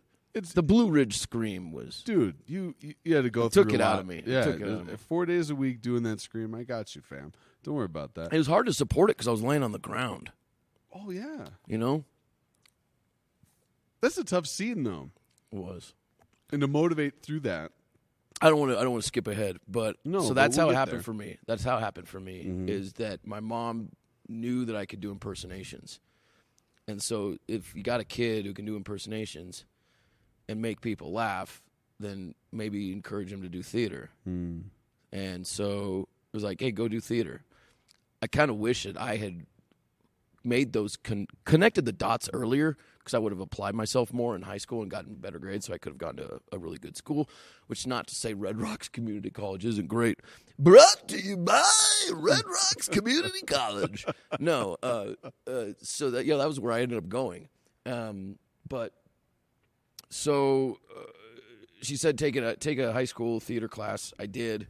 Speaker 3: Blue Ridge scream was.
Speaker 1: Dude, you had to go
Speaker 3: It
Speaker 1: through
Speaker 3: took
Speaker 1: a
Speaker 3: it out
Speaker 1: lot.
Speaker 3: of me. It
Speaker 1: Yeah,
Speaker 3: took it out of me.
Speaker 1: 4 days a week doing that scream. I got you, fam. Don't worry about that.
Speaker 3: It was hard to support it because I was laying on the ground.
Speaker 1: Oh yeah,
Speaker 3: You know.
Speaker 1: that's a tough scene though.
Speaker 3: It was.
Speaker 1: And to motivate through that.
Speaker 3: I don't want to skip ahead, but
Speaker 1: No,
Speaker 3: so
Speaker 1: but
Speaker 3: that's
Speaker 1: we'll
Speaker 3: how it
Speaker 1: get
Speaker 3: happened
Speaker 1: there.
Speaker 3: for me. That's how it happened for me
Speaker 1: Mhm.
Speaker 3: is that my mom knew that I could do impersonations. And so if you got a kid who can do impersonations and make people laugh, then maybe encourage him to do theater.
Speaker 1: Mm.
Speaker 3: And so it was like, hey, go do theater. I kind of wish that I had made those connected the dots earlier, because I would have applied myself more in high school and gotten better grades, so I could have gone to a really good school, which is not to say Red Rocks Community College isn't great. Brought to you by Red Rocks Community College. No, so that that was where I ended up going. But so she said take a high school theater class. I did.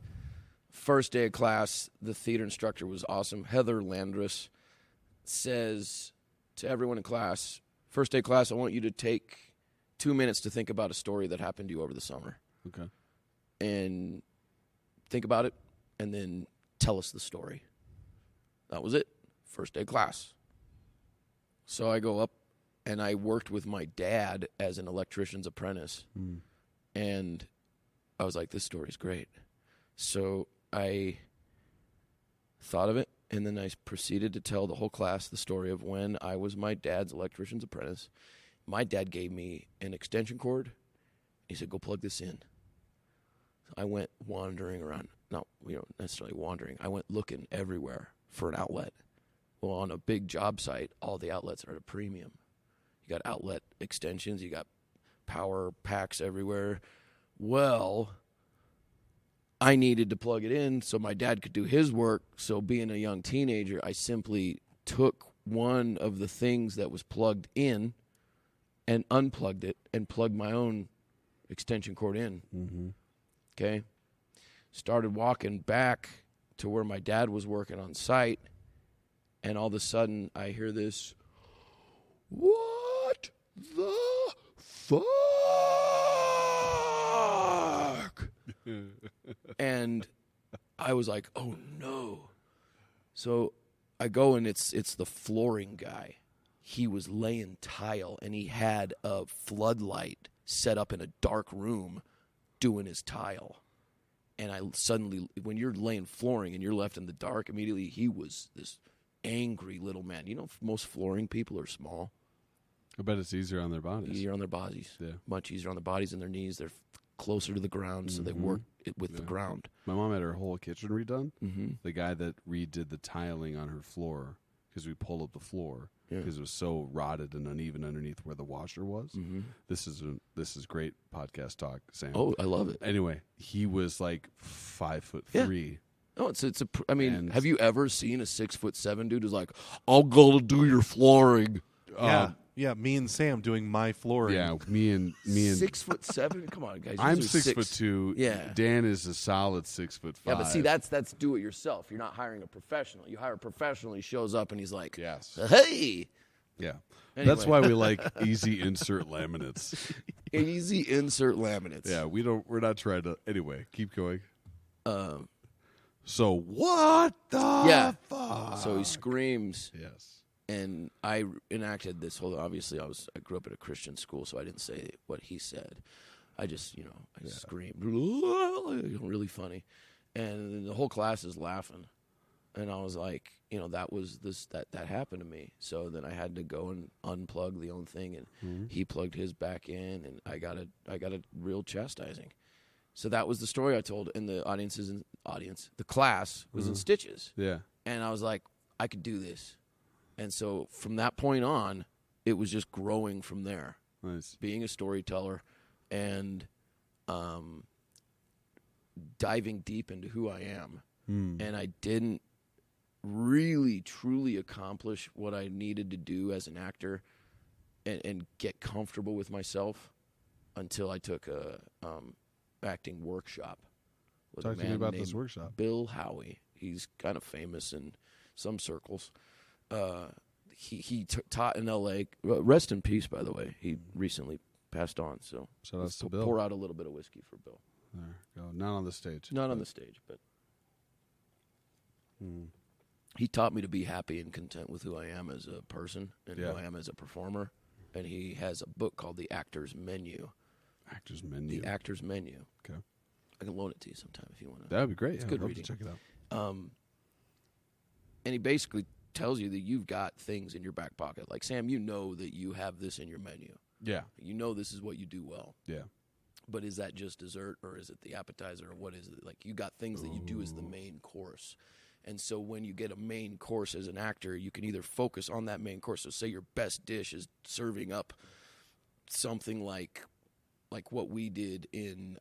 Speaker 3: First day of class, the theater instructor was awesome. Heather Landrus says to everyone in class, first day of class, I want you to take 2 minutes to think about a story that happened to you over the summer.
Speaker 1: Okay.
Speaker 3: And think about it, and then tell us the story. That was it. First day of class. So I go up, and I worked with my dad as an electrician's apprentice.
Speaker 1: Mm.
Speaker 3: And I was like, this story's great. So I thought of it, and then I proceeded to tell the whole class the story of when I was my dad's electrician's apprentice. My dad gave me an extension cord. He said, go plug this in. So I went wandering around. Not necessarily wandering. I went looking everywhere for an outlet. Well, on a big job site, all the outlets are at a premium. You got outlet extensions. You got power packs everywhere. Well, I needed to plug it in so my dad could do his work. So being a young teenager, I simply took one of the things that was plugged in and unplugged it and plugged my own extension cord in.
Speaker 1: Mm-hmm.
Speaker 3: Okay? Started walking back to where my dad was working on site, and all of a sudden I hear this, what the fuck? And I was like, oh no. So I go, and it's the flooring guy. He was laying tile, and he had a floodlight set up in a dark room doing his tile. And I suddenly, when you're laying flooring and you're left in the dark, immediately he was this angry little man. You know, most flooring people are small.
Speaker 1: I bet it's easier on their bodies.
Speaker 3: Easier on their bodies.
Speaker 1: Yeah.
Speaker 3: Much easier on their bodies and their knees. They're closer to the ground, so they work it with the ground.
Speaker 1: My mom had her whole kitchen redone.
Speaker 3: Mm-hmm.
Speaker 1: The guy that redid the tiling on her floor, because we pulled up the floor because it was so rotted and uneven underneath where the washer was.
Speaker 3: Mm-hmm.
Speaker 1: This is great podcast talk, Sam.
Speaker 3: Oh, I love it.
Speaker 1: Anyway, he was like 5'3".
Speaker 3: No, I mean,
Speaker 1: And-
Speaker 3: have you ever seen a 6'7" dude who's like, I'll go to do your flooring?
Speaker 2: Yeah, me and Sam doing my flooring.
Speaker 1: Yeah, me and
Speaker 3: 6'7"? Come on, guys.
Speaker 1: I'm
Speaker 3: These are
Speaker 1: 6'2".
Speaker 3: Yeah.
Speaker 1: Dan is a solid 6'5".
Speaker 3: Yeah, but see, that's do it yourself. You're not hiring a professional. You hire a professional. He shows up and he's like,
Speaker 1: yes,
Speaker 3: hey,
Speaker 1: yeah.
Speaker 3: Anyway.
Speaker 1: That's why we like easy insert laminates.
Speaker 3: easy insert laminates.
Speaker 1: Yeah, we're not trying to. Anyway, keep going. So what the fuck?
Speaker 3: So he screams.
Speaker 1: Yes.
Speaker 3: And I enacted this whole. Obviously, I grew up at a Christian school, so I didn't say what he said. I just, I screamed, really funny, and the whole class is laughing. And I was like, that happened to me. So then I had to go and unplug the own thing, and he plugged his back in, and I got a real chastising. So that was the story I told, and the the class was in stitches.
Speaker 1: Yeah.
Speaker 3: And I was like, I could do this. And so from that point on, it was just growing from there.
Speaker 1: Nice.
Speaker 3: Being a storyteller and diving deep into who I am. And I didn't really, truly accomplish what I needed to do as an actor and get comfortable with myself until I took a acting workshop with
Speaker 1: Talk
Speaker 3: a
Speaker 1: to me
Speaker 3: man
Speaker 1: about this
Speaker 3: named
Speaker 1: workshop.
Speaker 3: Bill Howie. He's kind of famous in some circles. He taught in L.A. Rest in peace, by the way. He recently passed on. So
Speaker 1: Shout out
Speaker 3: let's
Speaker 1: to Bill.
Speaker 3: pour out a little bit of whiskey for Bill.
Speaker 1: There you go. Not on the stage.
Speaker 3: Not on the stage, but he taught me to be happy and content with who I am as a person and who I am as a performer. And he has a book called The Actor's Menu
Speaker 1: Actor's Menu.
Speaker 3: The Actor's Menu.
Speaker 1: Okay.
Speaker 3: I can loan it to you sometime if you want to.
Speaker 1: That would be great.
Speaker 3: It's
Speaker 1: Yeah,
Speaker 3: good
Speaker 1: I'd love
Speaker 3: reading.
Speaker 1: to check it out.
Speaker 3: And he basically tells you that you've got things in your back pocket. Like, Sam, you know that you have this in your menu.
Speaker 1: Yeah.
Speaker 3: You know this is what you do well.
Speaker 1: Yeah.
Speaker 3: But is that just dessert, or is it the appetizer, or what is it? Like, you got things that you do as the main course. And so when you get a main course as an actor, you can either focus on that main course. So say your best dish is serving up something like what we did in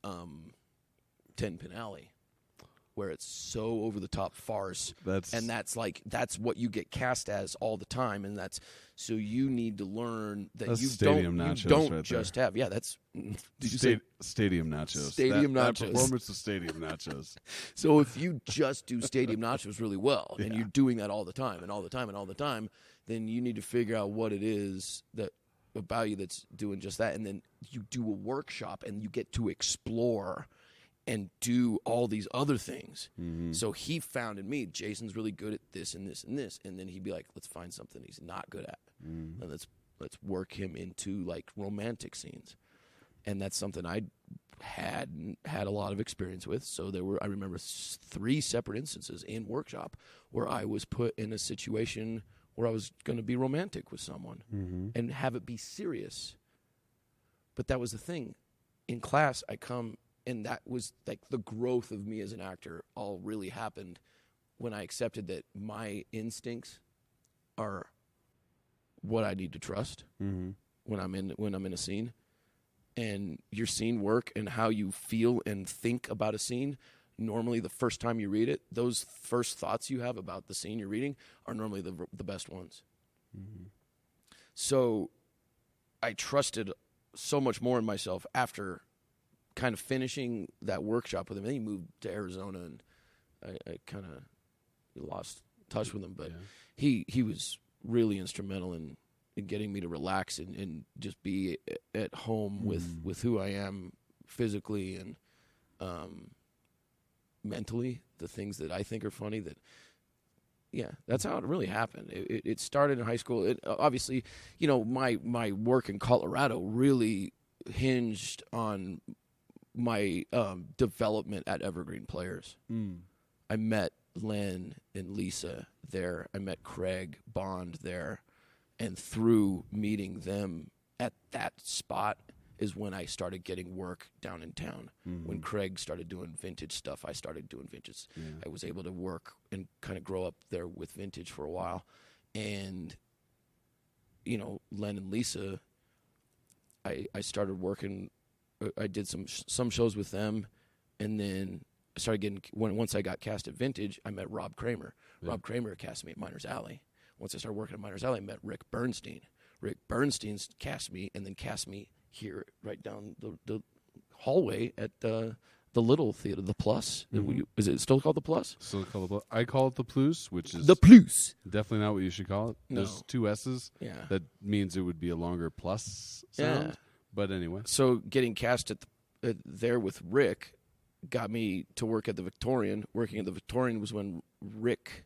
Speaker 3: 10 Pin Alley, where it's so over the top farce, and that's what you get cast as all the time, and so you need to learn that you don't
Speaker 1: right
Speaker 3: just
Speaker 1: there.
Speaker 3: have that's
Speaker 1: Stadium nachos.
Speaker 3: Stadium
Speaker 1: That
Speaker 3: nachos.
Speaker 1: performance of stadium nachos.
Speaker 3: So if you just do stadium nachos really well, and you're doing that all the time and all the time and all the time, then you need to figure out what it is that about you that's doing just that, and then you do a workshop and you get to explore and do all these other things.
Speaker 1: Mm-hmm.
Speaker 3: So he found in me, Jason's really good at this and this and this, and then he'd be like, let's find something he's not good at, and let's work him into like romantic scenes, and that's something I had a lot of experience with. So I remember 3 separate instances in workshop where I was put in a situation where I was going to be romantic with someone and have it be serious. But that was the thing. In class, I come. And that was like the growth of me as an actor all really happened when I accepted that my instincts are what I need to trust when I'm in a scene. And your scene work and how you feel and think about a scene, normally the first time you read it, those first thoughts you have about the scene you're reading are normally the best ones. So I trusted so much more in myself after kind of finishing that workshop with him. Then he moved to Arizona, and I kind of lost touch with him. But he was really instrumental in getting me to relax and just be at home with who I am physically and mentally, the things that I think are funny. That's how it really happened. It started in high school. Obviously, my work in Colorado really hinged on my development at Evergreen Players. I met Len and Lisa there. I met Craig Bond there. And through meeting them at that spot is when I started getting work down in town. When Craig started doing vintage stuff, I started doing vintage. I was able to work and kind of grow up there with vintage for a while. And, Len and Lisa, I started working. I did some shows with them, and then I started getting. Once I got cast at Vintage, I met Rob Kramer. Rob Kramer cast me at Miners Alley. Once I started working at Miners Alley, I met Rick Bernstein. Rick Bernstein's cast me, and then cast me here right down the hallway at the Little Theater, the Plus. Is it still called the Plus?
Speaker 1: Still called the Plus. I call it the Plus, which is
Speaker 3: the Plus.
Speaker 1: Definitely not what you should call it.
Speaker 3: No.
Speaker 1: There's 2 S's.
Speaker 3: Yeah.
Speaker 1: That means it would be a longer plus sound.
Speaker 3: Yeah.
Speaker 1: But anyway.
Speaker 3: So getting cast there with Rick got me to work at the Victorian. Working at the Victorian was when Rick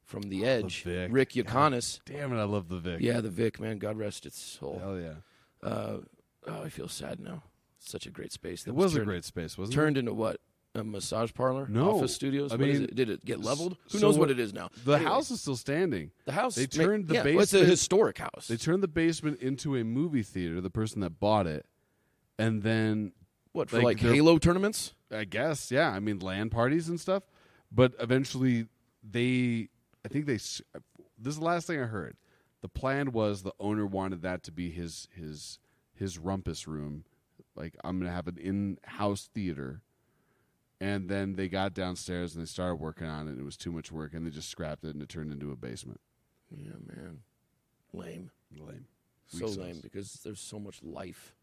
Speaker 3: from The Edge,
Speaker 1: the Vic.
Speaker 3: Rick Yaconis.
Speaker 1: Damn it, I love the Vic.
Speaker 3: Yeah, the Vic, man. God rest its soul.
Speaker 1: Hell yeah.
Speaker 3: I feel sad now. Such a great space.
Speaker 1: It was a great space, wasn't it?
Speaker 3: Turned into what? A massage parlor?
Speaker 1: No.
Speaker 3: Office studios?
Speaker 1: I
Speaker 3: What is
Speaker 1: mean,
Speaker 3: it? Did it get leveled? Who
Speaker 1: so
Speaker 3: knows what it is now?
Speaker 1: The
Speaker 3: Anyway,
Speaker 1: house is still standing.
Speaker 3: The house.
Speaker 1: They turned the
Speaker 3: Well, it's a
Speaker 1: basement-
Speaker 3: historic house.
Speaker 1: They turned the basement into a movie theater, the person that bought it. And then,
Speaker 3: what, for like
Speaker 1: they're-
Speaker 3: Halo tournaments?
Speaker 1: I guess, yeah. I mean, LAN parties and stuff. But eventually, this is the last thing I heard. The plan was the owner wanted that to be his rumpus room. Like, I'm going to have an in-house theater. And then they got downstairs and they started working on it. And it was too much work, and they just scrapped it, and it turned into a basement.
Speaker 3: Yeah, man. Lame.
Speaker 1: Lame.
Speaker 3: So
Speaker 1: Weak
Speaker 3: lame
Speaker 1: sauce.
Speaker 3: because there's so much life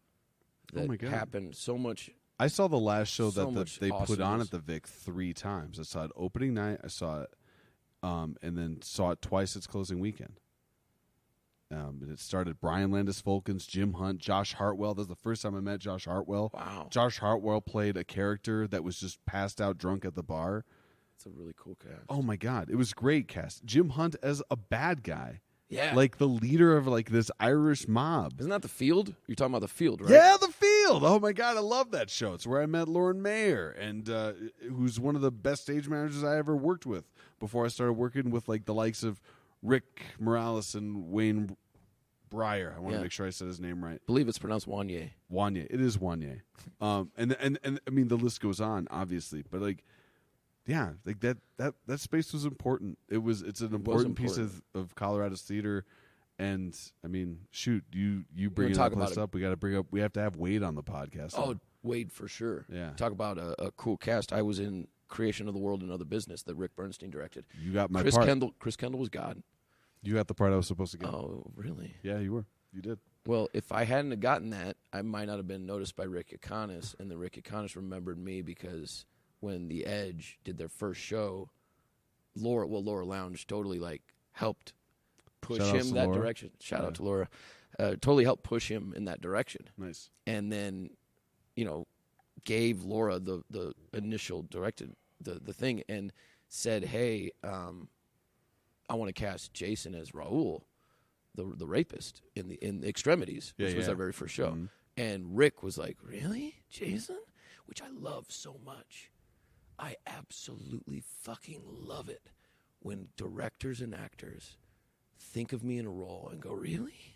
Speaker 1: Oh
Speaker 3: that
Speaker 1: my God.
Speaker 3: happened. So much.
Speaker 1: I saw the last show
Speaker 3: So
Speaker 1: that
Speaker 3: much
Speaker 1: they put on
Speaker 3: awesomeness.
Speaker 1: at the Vic 3 times. I saw it opening night. I saw it, and then saw it twice its closing weekend. And it started Brian Landis Folkens, Jim Hunt, Josh Hartwell. That was the first time I met Josh Hartwell.
Speaker 3: Wow.
Speaker 1: Josh Hartwell played a character that was just passed out drunk at the bar.
Speaker 3: It's a really cool cast.
Speaker 1: Oh my God, it was great cast. Jim Hunt as a bad guy,
Speaker 3: Yeah.
Speaker 1: like the leader of like this Irish mob.
Speaker 3: Isn't that the Field? You're talking about the Field, right?
Speaker 1: Yeah, the Field. Field. Oh my God, I love that show. It's where I met Lauren Mayer, and who's one of the best stage managers I ever worked with before I started working with like the likes of Rick Morales and Wayne Breyer. I want to make sure I said his name right.
Speaker 3: I believe it's pronounced Wanye.
Speaker 1: Wanye. It is Wanye. And I mean the list goes on, obviously, but like, yeah, like that space was important. It's an important piece of Colorado's theater. And I mean, shoot, you bring that list up. We have to have Wade on the podcast.
Speaker 3: Oh, Wade for sure.
Speaker 1: Yeah.
Speaker 3: Talk about a cool cast. I was in Creation of the World and Other Business that Rick Bernstein directed.
Speaker 1: You got my
Speaker 3: Chris
Speaker 1: part.
Speaker 3: Chris Kendall was God.
Speaker 1: You got the part I was supposed to get.
Speaker 3: Oh, really?
Speaker 1: Yeah, you were. You did.
Speaker 3: Well, if I hadn't have gotten that, I might not have been noticed by Rick Yaconis, and the Rick Yaconis remembered me because when The Edge did their first show, Laura Lounge totally like helped push him that direction. Shout out to Laura. Totally helped push him in that direction.
Speaker 1: Nice.
Speaker 3: And then, gave Laura the initial directed the thing and said, hey, I want to cast Jason as Raul, the rapist in Extremities, which was our very first show. Mm-hmm. And Rick was like, really? Jason? Which I love so much. I absolutely fucking love it when directors and actors think of me in a role and go, really?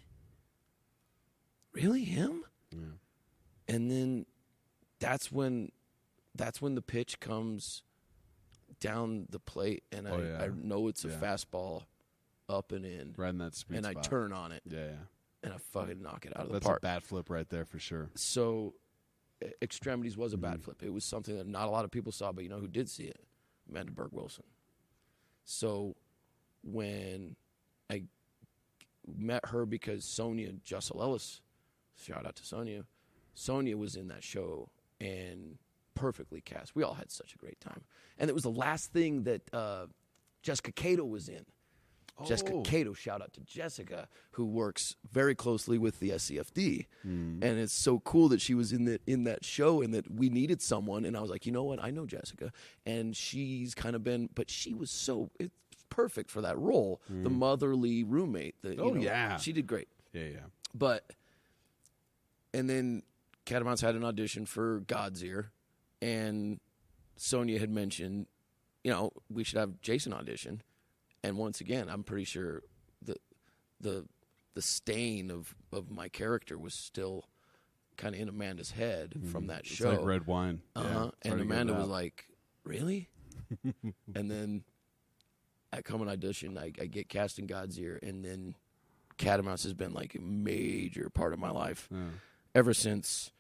Speaker 3: Really him? Yeah. And then that's when the pitch comes down the plate, and I know it's a fastball up and in.
Speaker 1: Right in that sweet
Speaker 3: spot.
Speaker 1: I
Speaker 3: turn on it.
Speaker 1: Yeah.
Speaker 3: And I fucking knock it out of the
Speaker 1: park. That's a bat flip right there for sure.
Speaker 3: So Extremities was a bat flip. It was something that not a lot of people saw, but you know who did see it? Amanda Berg Wilson. So when I met her, because Sonia Jussel Ellis, shout out to Sonia was in that show and perfectly cast. We all had such a great time. And it was the last thing that Jessica Cato was in. Oh. Jessica Cato, shout out to Jessica, who works very closely with the SCFD. And it's so cool that she was in that show and that we needed someone. And I was like, you know what? I know Jessica. And she's kind of been, but she was it's perfect for that role. The motherly roommate. She did great.
Speaker 1: Yeah.
Speaker 3: And then Catamounts had an audition for God's Ear. And Sonia had mentioned, we should have Jason audition. And once again, I'm pretty sure the stain of my character was still kind of in Amanda's head from that show.
Speaker 1: It's like red wine.
Speaker 3: Yeah, and Amanda was like, really? And then I come and audition. I get cast in God's Ear. And then Catamounts has been like a major part of my life ever since.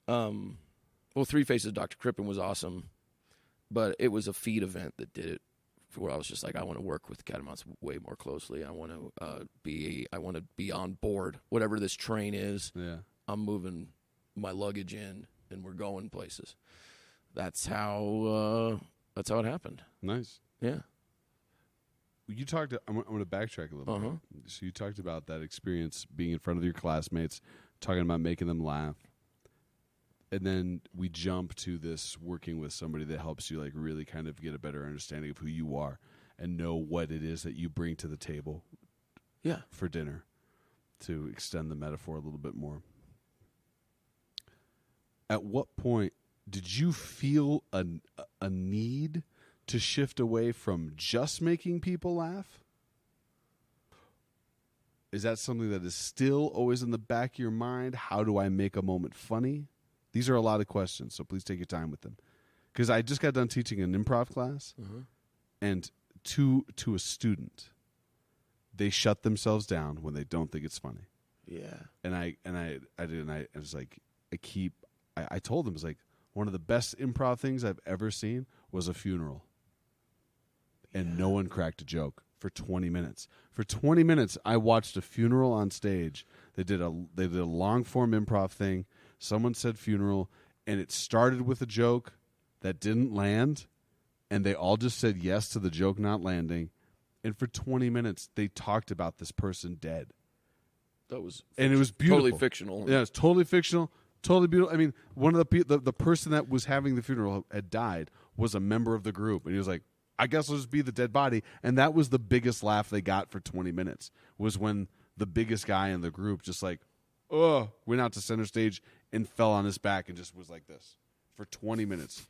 Speaker 3: Three Faces of Dr. Crippen was awesome. But it was a feed event that did it. Where I was just like, I want to work with Catamounts way more closely. I want to be on board. Whatever this train is, I'm moving my luggage in, and we're going places. That's how it happened.
Speaker 1: Nice.
Speaker 3: Yeah.
Speaker 1: You talked. I'm going to backtrack a little bit. So you talked about that experience being in front of your classmates, talking about making them laugh. And then we jump to this working with somebody that helps you like really kind of get a better understanding of who you are and know what it is that you bring to the table for dinner, to extend the metaphor a little bit more. At what point did you feel a need to shift away from just making people laugh? Is that something that is still always in the back of your mind? How do I make a moment funny? These are a lot of questions, so please take your time with them. Because I just got done teaching an improv class, and to a student, they shut themselves down when they don't think it's funny.
Speaker 3: Yeah.
Speaker 1: And I was like, I told them, it was like, one of the best improv things I've ever seen was a funeral. And no one cracked a joke for 20 minutes. For 20 minutes, I watched a funeral on stage. They did a long form improv thing. Someone said funeral, and it started with a joke that didn't land, and they all just said yes to the joke not landing. And for 20 minutes, they talked about this person dead.
Speaker 3: That was
Speaker 1: and it was beautiful.
Speaker 3: Totally fictional.
Speaker 1: Yeah, it's totally fictional, totally beautiful. I mean, one of the person that was having the funeral had died was a member of the group, and he was like, I guess I'll just be the dead body. And that was the biggest laugh they got for 20 minutes, was when the biggest guy in the group just like went out to center stage and fell on his back and just was like this for 20 minutes.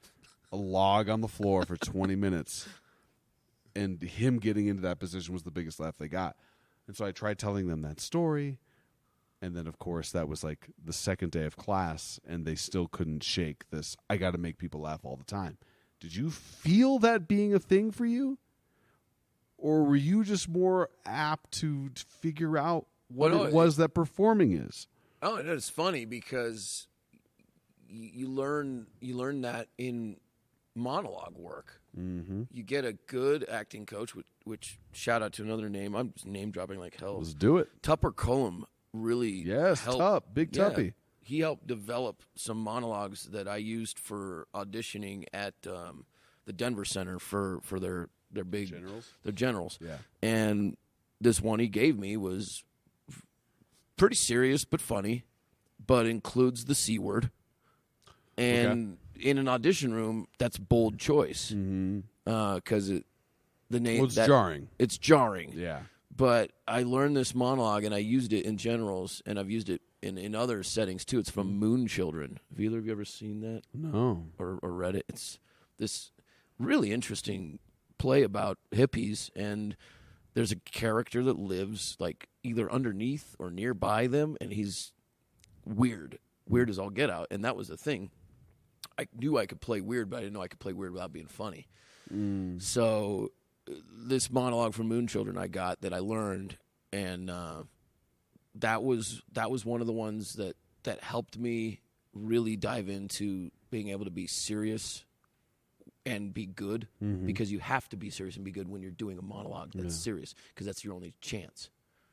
Speaker 1: A log on the floor for 20 minutes. And him getting into that position was the biggest laugh they got. And so I tried telling them that story. And then, of course, that was like the second day of class, and they still couldn't shake this. I got to make people laugh all the time. Did you feel that being a thing for you? Or were you just more apt to figure out what it was that performing is?
Speaker 3: Oh, it's funny because you learn that in monologue work.
Speaker 1: Mm-hmm.
Speaker 3: You get a good acting coach, which shout out to another name. I'm just name dropping like hell.
Speaker 1: Let's do it.
Speaker 3: Tupper Cullum really helped.
Speaker 1: Tup, big Tuppy.
Speaker 3: He helped develop some monologues that I used for auditioning at the Denver Center for their big generals.
Speaker 1: Yeah.
Speaker 3: And this one he gave me was pretty serious but funny, but includes the C word. And in an audition room, that's bold choice because the name
Speaker 1: it's jarring.
Speaker 3: It's jarring.
Speaker 1: Yeah.
Speaker 3: But I learned this monologue and I used it in generals, and I've used it in other settings too. It's from Moon Children. Have either of you ever seen that?
Speaker 1: No.
Speaker 3: Or read it? It's this really interesting play about hippies, and there's a character that lives like either underneath or nearby them, and he's weird as all get out. And that was the thing. I knew I could play weird, but I didn't know I could play weird without being funny. So this monologue from Moon Children I got that I learned, and that was one of the ones that helped me really dive into being able to be serious and be good, because you have to be serious and be good when you're doing a monologue that's serious, because that's your only chance,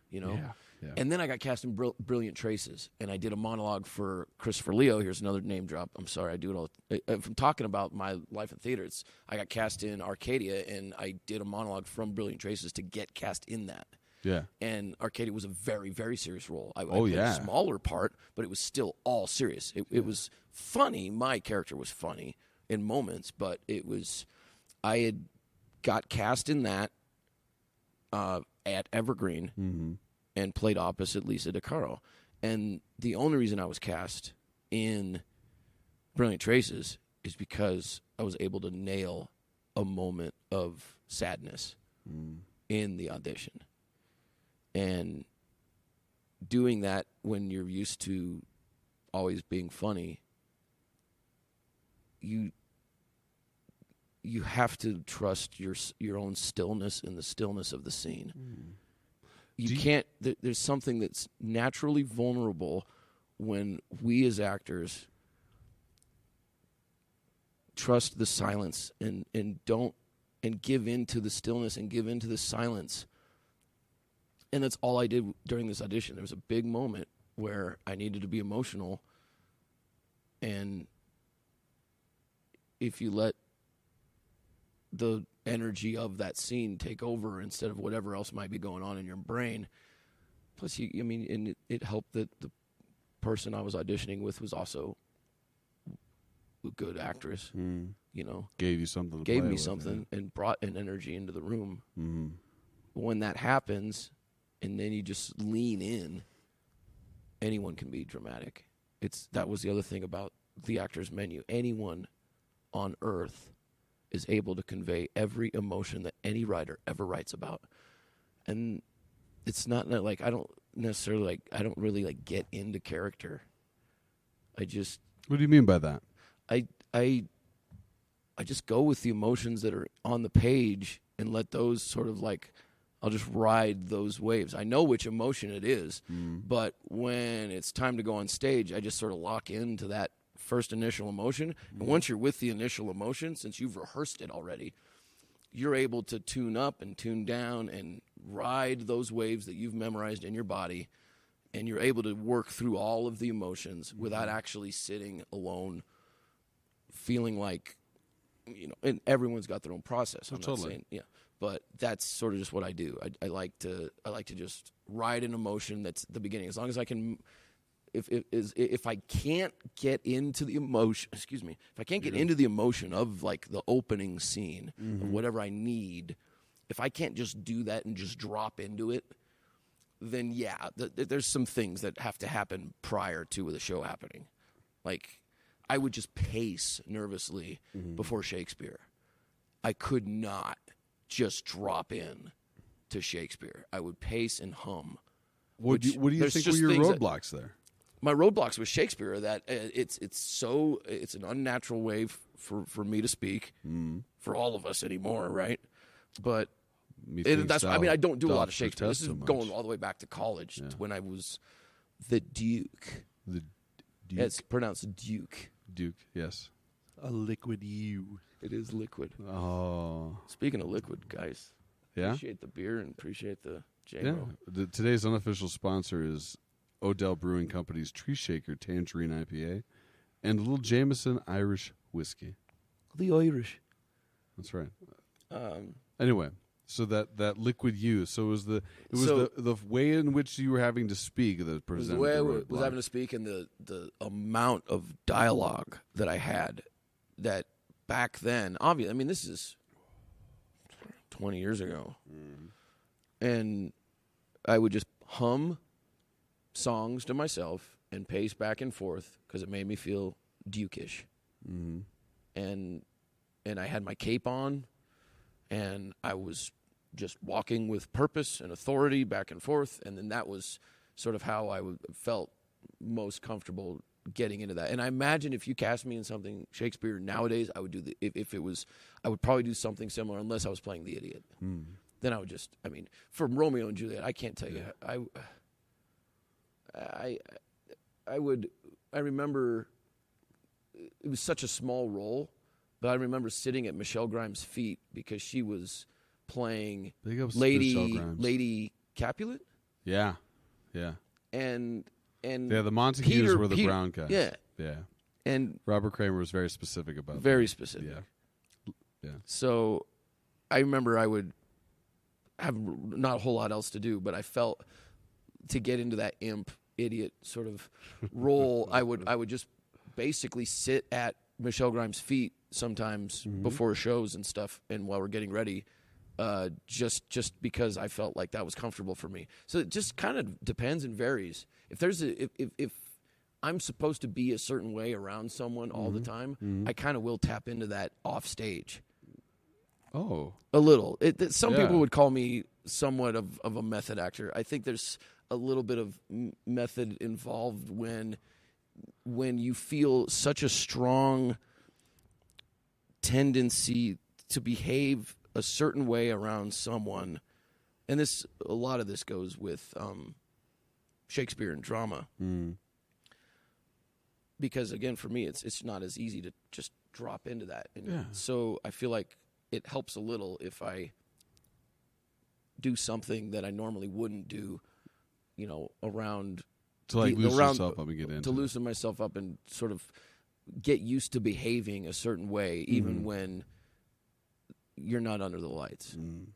Speaker 3: you know?
Speaker 1: Yeah.
Speaker 3: And then I got cast in Brilliant Traces, and I did a monologue for Christopher Leo. Here's another name drop. I'm sorry, I do it all. If I'm talking about my life in theater, I got cast in Arcadia, and I did a monologue from Brilliant Traces to get cast in that.
Speaker 1: Yeah.
Speaker 3: And Arcadia was a very, very serious role. I
Speaker 1: played
Speaker 3: a smaller part, but it was still all serious. It was funny. My character was funny in moments, but I had got cast in that at Evergreen and played opposite Lisa DeCaro. And the only reason I was cast in Brilliant Traces is because I was able to nail a moment of sadness in the audition. And doing that when you're used to always being funny, you have to trust your own stillness and the stillness of the scene. You can't. There's something that's naturally vulnerable when we as actors trust the silence and give in to the stillness and give in to the silence. And that's all I did during this audition. There was a big moment where I needed to be emotional, and if you let the energy of that scene take over instead of whatever else might be going on in your brain. Plus, and it helped that the person I was auditioning with was also a good actress. You know,
Speaker 1: gave you something.
Speaker 3: Gave me something and brought an energy into the room. When that happens, and then you just lean in, anyone can be dramatic. That was the other thing about the actor's menu. Anyone on Earth is able to convey every emotion that any writer ever writes about. And it's not like I don't really get into character. What
Speaker 1: do you mean by that?
Speaker 3: I just go with the emotions that are on the page and let those sort of I'll just ride those waves. I know which emotion it is, but when it's time to go on stage, I just sort of lock into that first initial emotion. And once you're with the initial emotion, since you've rehearsed it already, you're able to tune up and tune down and ride those waves that you've memorized in your body, and you're able to work through all of the emotions without actually sitting alone feeling like, and everyone's got their own process. I'm not saying, but that's sort of just what I do. I like to just ride an emotion that's the beginning. As long as I can. If I can't get into the emotion, if I can't get into the emotion of the opening scene of whatever I need, if I can't just do that and just drop into it, then yeah, there's some things that have to happen prior to the show happening. Like, I would just pace nervously before Shakespeare. I could not just drop in to Shakespeare. I would pace and hum.
Speaker 1: What do you think were your roadblocks there?
Speaker 3: My roadblocks with Shakespeare are that it's an unnatural way for me to speak for all of us anymore, right? But I don't do a lot of Shakespeare. This is going all the way back to college to when I was the Duke.
Speaker 1: The Duke.
Speaker 3: It's pronounced Duke.
Speaker 1: Duke, yes.
Speaker 2: A liquid you.
Speaker 3: It is liquid.
Speaker 1: Oh.
Speaker 3: Speaking of liquid, guys.
Speaker 1: Yeah?
Speaker 3: Appreciate the beer and appreciate the J-Mo.
Speaker 1: Yeah. Today's unofficial sponsor is Odell Brewing Company's Tree Shaker Tangerine IPA and a little Jameson Irish Whiskey.
Speaker 3: The Irish.
Speaker 1: That's right. Anyway, so that liquid you. So it was the way in which you were having to speak that presented
Speaker 3: the way I
Speaker 1: was
Speaker 3: having to speak and the amount of dialogue that I had that back then, obviously, I mean, this is 20 years ago. And I would just hum songs to myself and pace back and forth because it made me feel Duke-ish. And I had my cape on, and I was just walking with purpose and authority back and forth, and then that was sort of how I felt most comfortable getting into that. And I imagine if you cast me in something Shakespeare nowadays, I would do I would probably do something similar unless I was playing the idiot. Then I would just, I mean, from Romeo and Juliet, I can't tell you. I remember it was such a small role, but I remember sitting at Michelle Grimes' feet because she was playing Lady Capulet.
Speaker 1: Yeah.
Speaker 3: And
Speaker 1: the Montagues were the brown guys.
Speaker 3: Yeah. And
Speaker 1: Robert Kramer was very specific about that.
Speaker 3: Very specific.
Speaker 1: Yeah.
Speaker 3: So I remember I would have not a whole lot else to do, but I felt to get into that imp idiot sort of role, I would just basically sit at Michelle Grimes' feet sometimes before shows and stuff, and while we're getting ready, just because I felt like that was comfortable for me. So it just kind of depends and varies. If I'm supposed to be a certain way around someone all the time, I kind of will tap into that off stage.
Speaker 1: Oh,
Speaker 3: a little. Some people would call me somewhat of a method actor. I think there's a little bit of method involved when you feel such a strong tendency to behave a certain way around someone, and a lot of this goes with Shakespeare and drama. Because again, for me, it's not as easy to just drop into that, and so I feel like it helps a little if I do something that I normally wouldn't do, around
Speaker 1: to loosen yourself up and get into
Speaker 3: loosen myself up and sort of get used to behaving a certain way, even when you're not under the lights. And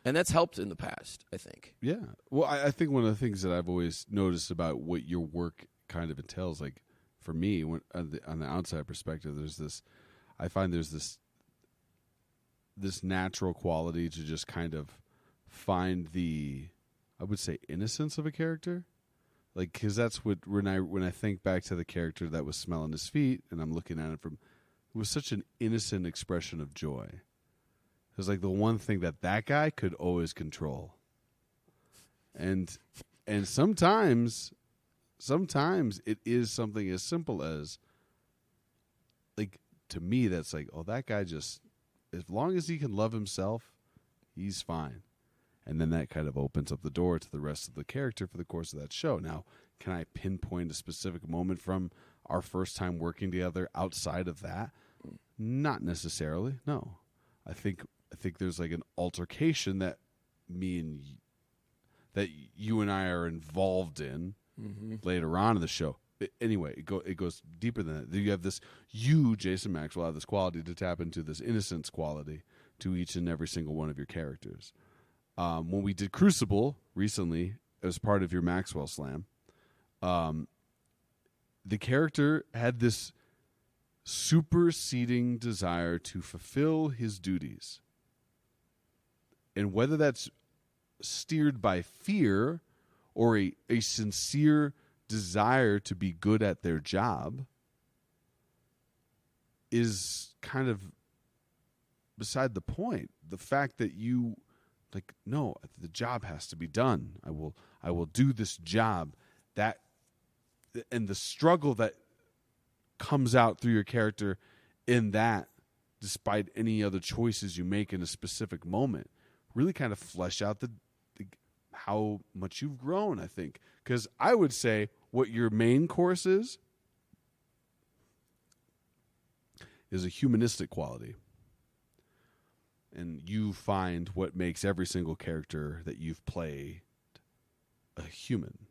Speaker 3: that's helped in the past, I think.
Speaker 1: Yeah. Well, I think one of the things that I've always noticed about what your work kind of entails, like for me, when on the outside perspective, I find there's this natural quality to just kind of find I would say, innocence of a character. Like, because that's what, when I think back to the character that was smelling his feet, and I'm looking at it it was such an innocent expression of joy. It was like the one thing that guy could always control. And sometimes it is something as simple as, like, to me, that's like, oh, that guy just, as long as he can love himself, he's fine. And then that kind of opens up the door to the rest of the character for the course of that show. Now, can I pinpoint a specific moment from our first time working together outside of that? Not necessarily, no. I think there's like an altercation that you and I are involved in later on in the show. Anyway, it goes deeper than that. You have this, Jason Maxwell, have this quality to tap into this innocence quality to each and every single one of your characters. When we did Crucible recently, as part of your Maxwell Slam, the character had this superseding desire to fulfill his duties. And whether that's steered by fear or a sincere desire to be good at their job is kind of beside the point. The fact that you like, no, the job has to be done. I will do this job. That and the struggle that comes out through your character in that, despite any other choices you make in a specific moment, really kind of flesh out the how much you've grown, I think. Because I would say what your main course is a humanistic quality. And you find what makes every single character that you've played a human.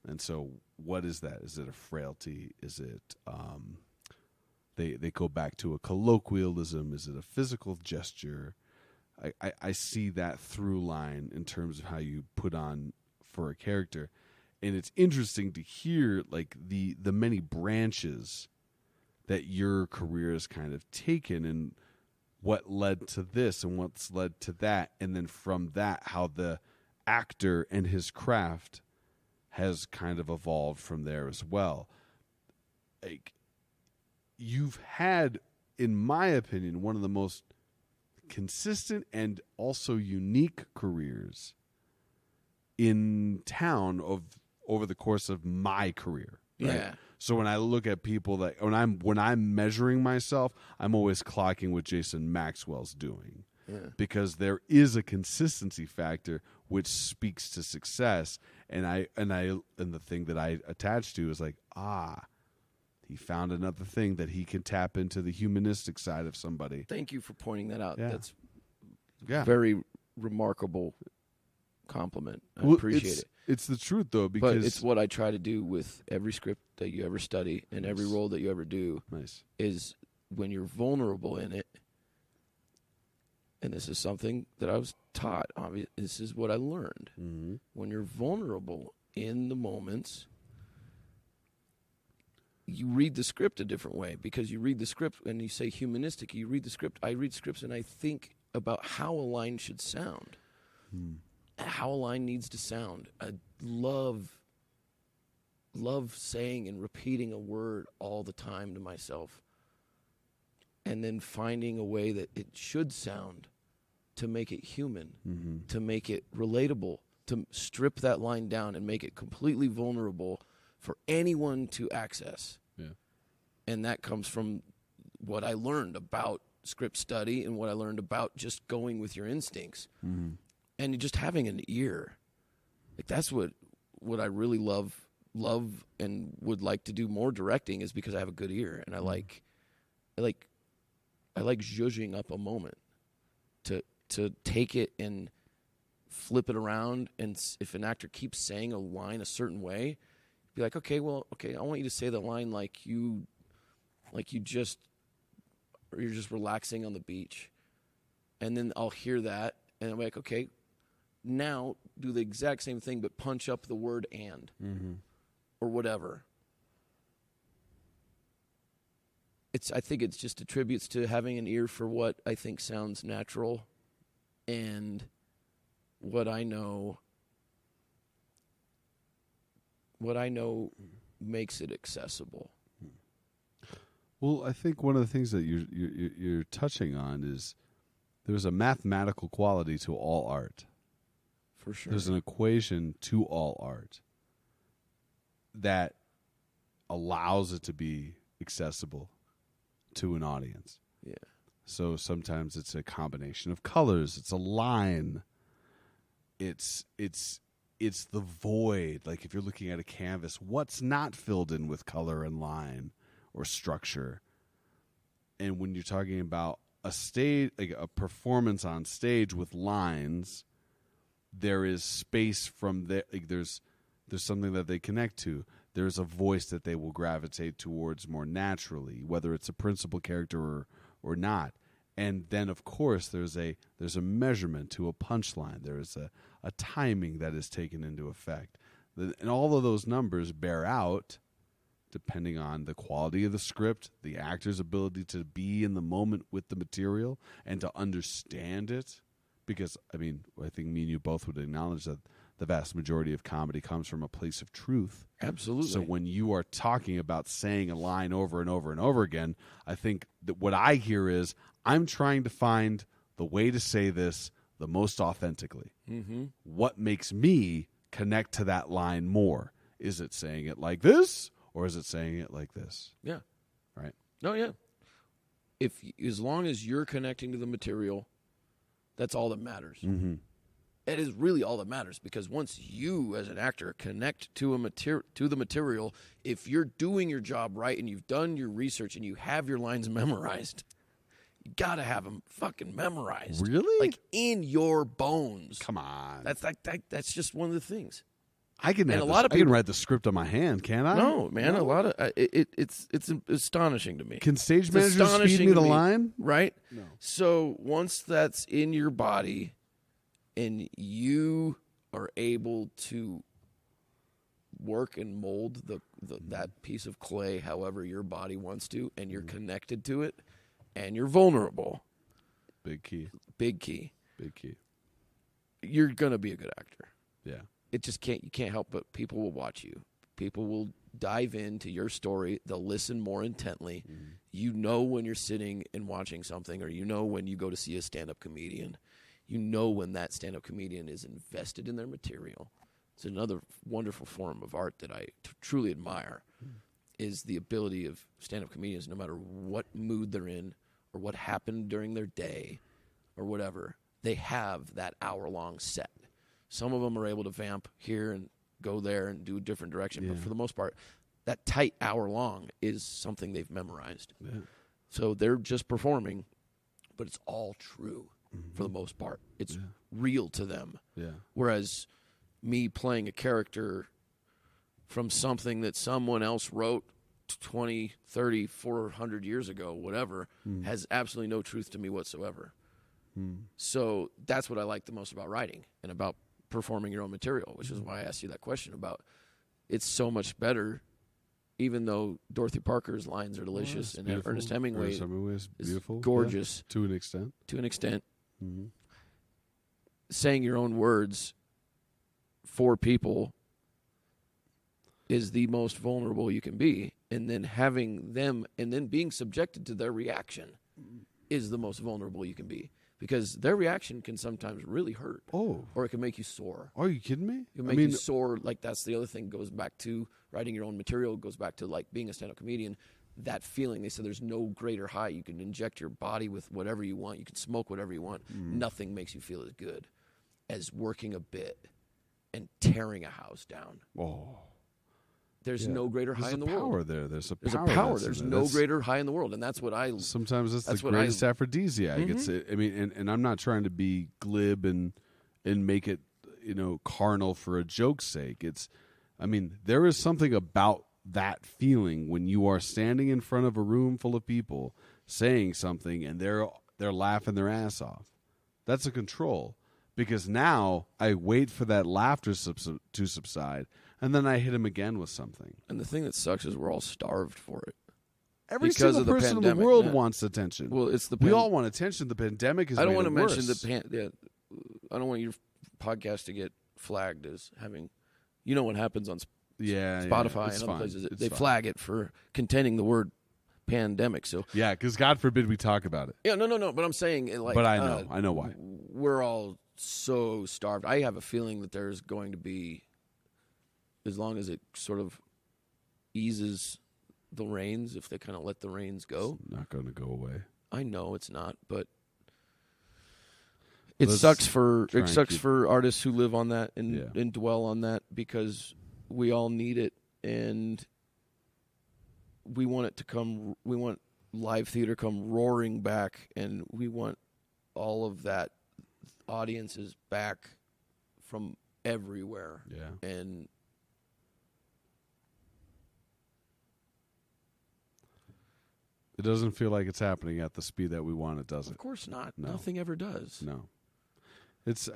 Speaker 1: And so what is that? Is it a frailty? Is it they go back to a colloquialism? Is it a physical gesture? I see that through line in terms of how you put on for a character. And it's interesting to hear like the many branches that your career has kind of taken and what led to this and what's led to that. And then from that, how the actor and his craft has kind of evolved from there as well. Like, you've had, in my opinion, one of the most consistent and also unique careers in town over the course of my career. Right?
Speaker 3: Yeah.
Speaker 1: So when I look at people that when I'm measuring myself, I'm always clocking what Jason Maxwell's doing.
Speaker 3: Yeah.
Speaker 1: Because there is a consistency factor which speaks to success, and the thing that I attach to is like, he found another thing that he can tap into the humanistic side of somebody.
Speaker 3: Thank you for pointing that out.
Speaker 1: Yeah.
Speaker 3: That's
Speaker 1: very
Speaker 3: remarkable compliment. I
Speaker 1: well,
Speaker 3: appreciate it.
Speaker 1: It's the truth, though, because
Speaker 3: But it's what I try to do with every script that you ever study and every role that you ever do.
Speaker 1: Nice.
Speaker 3: Is when you're vulnerable in it, and this is something that I was taught. This is what I learned.
Speaker 1: Mm-hmm.
Speaker 3: When you're vulnerable in the moments, you read the script a different way, because you read the script and you say humanistic. You read the script. I read scripts and I think about how a line should sound, how a line needs to sound. I love saying and repeating a word all the time to myself, and then finding a way that it should sound to make it human, to make it relatable, to strip that line down and make it completely vulnerable for anyone to access.
Speaker 1: Yeah.
Speaker 3: And that comes from what I learned about script study and what I learned about just going with your instincts and just having an ear. Like, that's what I really love and would like to do more directing, is because I have a good ear, and I like zhuzhing up a moment to take it and flip it around. And if an actor keeps saying a line a certain way, be like, okay, I want you to say the line like you're just relaxing on the beach. And then I'll hear that, and I'm like, okay, now do the exact same thing, but punch up the word "and" or whatever. I think it's just attributes to having an ear for what I think sounds natural, and what I know makes it accessible.
Speaker 1: Well, I think one of the things that you're touching on is there's a mathematical quality to all art.
Speaker 3: For sure.
Speaker 1: There's an equation to all art that allows it to be accessible to an audience.
Speaker 3: Yeah.
Speaker 1: So sometimes it's a combination of colors. It's a line. It's the void. Like, if you're looking at a canvas, what's not filled in with color and line or structure? And when you're talking about a stage, like a performance on stage with lines, there is space from there. Like, there's something that they connect to. There's a voice that they will gravitate towards more naturally, whether it's a principal character or not. And then, of course, there's a measurement to a punchline. There is a timing that is taken into effect. And all of those numbers bear out, depending on the quality of the script, the actor's ability to be in the moment with the material and to understand it because, I mean, I think me and you both would acknowledge that the vast majority of comedy comes from a place of truth.
Speaker 3: Absolutely.
Speaker 1: So when you are talking about saying a line over and over and over again, I think that what I hear is, I'm trying to find the way to say this the most authentically.
Speaker 3: Mm-hmm.
Speaker 1: What makes me connect to that line more? Is it saying it like this, or is it saying it like this?
Speaker 3: Yeah.
Speaker 1: Right?
Speaker 3: No, yeah. As long as you're connecting to the material, that's all that matters.
Speaker 1: Mm-hmm.
Speaker 3: It is really all that matters, because once you, as an actor, connect to the material, if you're doing your job right and you've done your research and you have your lines memorized, you gotta have them fucking memorized.
Speaker 1: Really?
Speaker 3: Like in your bones.
Speaker 1: Come on.
Speaker 3: That's just one of the things.
Speaker 1: I can
Speaker 3: I
Speaker 1: can write the script on my hand, can't I?
Speaker 3: No, man. A lot of it's astonishing to me.
Speaker 1: Can stage managers feed me the line?
Speaker 3: Right?
Speaker 1: No.
Speaker 3: So once that's in your body, and you are able to work and mold that piece of clay however your body wants to, and you're connected to it, and you're vulnerable.
Speaker 1: Big key.
Speaker 3: Big key.
Speaker 1: Big key.
Speaker 3: You're gonna be a good actor.
Speaker 1: Yeah.
Speaker 3: It just you can't help but people will watch you. People will dive into your story. They'll listen more intently. Mm-hmm. You know when you're sitting and watching something, or you know when you go to see a stand-up comedian. You know when that stand-up comedian is invested in their material. It's another wonderful form of art that I truly admire, is the ability of stand-up comedians, no matter what mood they're in or what happened during their day or whatever, they have that hour-long set. Some of them are able to vamp here and go there and do a different direction, but for the most part, that tight hour-long is something they've memorized. Yeah. So they're just performing, but it's all true. Mm-hmm. For the most part, it's real to them. Yeah. Whereas me playing a character from something that someone else wrote 20, 30, 400 years ago, whatever, has absolutely no truth to me whatsoever. So that's what I like the most about writing and about performing your own material, which is why I asked you that question about it's so much better. Even though Dorothy Parker's lines are delicious and
Speaker 1: beautiful.
Speaker 3: Ernest Hemingway
Speaker 1: is beautiful,
Speaker 3: gorgeous
Speaker 1: to an extent.
Speaker 3: Mm-hmm. Saying your own words for people is the most vulnerable you can be, and then having them and then being subjected to their reaction is the most vulnerable you can be, because their reaction can sometimes really hurt. Oh. Or it can make you sore.
Speaker 1: Are you kidding me?
Speaker 3: It can make you sore. Like, that's the other thing. Goes back to writing your own material, goes back to like being a stand-up comedian. That feeling, they said there's no greater high. You can inject your body with whatever you want. You can smoke whatever you want. Nothing makes you feel as good as working a bit and tearing a house down. Oh. There's no greater high in the world.
Speaker 1: There's a
Speaker 3: power. There's no greater high in the world, and that's what I.
Speaker 1: Sometimes that's the greatest aphrodisiac. Mm-hmm. And I'm not trying to be glib and make it carnal for a joke's sake. There is something about that feeling when you are standing in front of a room full of people saying something and they're laughing their ass off. That's a control, because now I wait for that laughter to subside, and then I hit him again with something.
Speaker 3: And the thing that sucks is we're all starved for it.
Speaker 1: Every single person in the world wants attention.
Speaker 3: Well, it's
Speaker 1: we all want attention. The pandemic is.
Speaker 3: I don't want to mention I don't want your podcast to get flagged as having. You know what happens on Spotify and other places. They flag it for containing the word pandemic. So
Speaker 1: because God forbid we talk about it.
Speaker 3: Yeah, no. But I'm saying, like,
Speaker 1: but I know why.
Speaker 3: We're all so starved. I have a feeling that there's going to be, as long as it sort of eases the reins, if they kind of let the reins go,
Speaker 1: it's not going to go away.
Speaker 3: I know it's not, but it sucks for artists who live on that and dwell on that, because we all need it, and we want it to come. We want live theater come roaring back, and we want all of that audiences back from everywhere. Yeah, and
Speaker 1: it doesn't feel like it's happening at the speed that we want it, does it?
Speaker 3: Of course not.
Speaker 1: No.
Speaker 3: Nothing ever does.
Speaker 1: No. It's.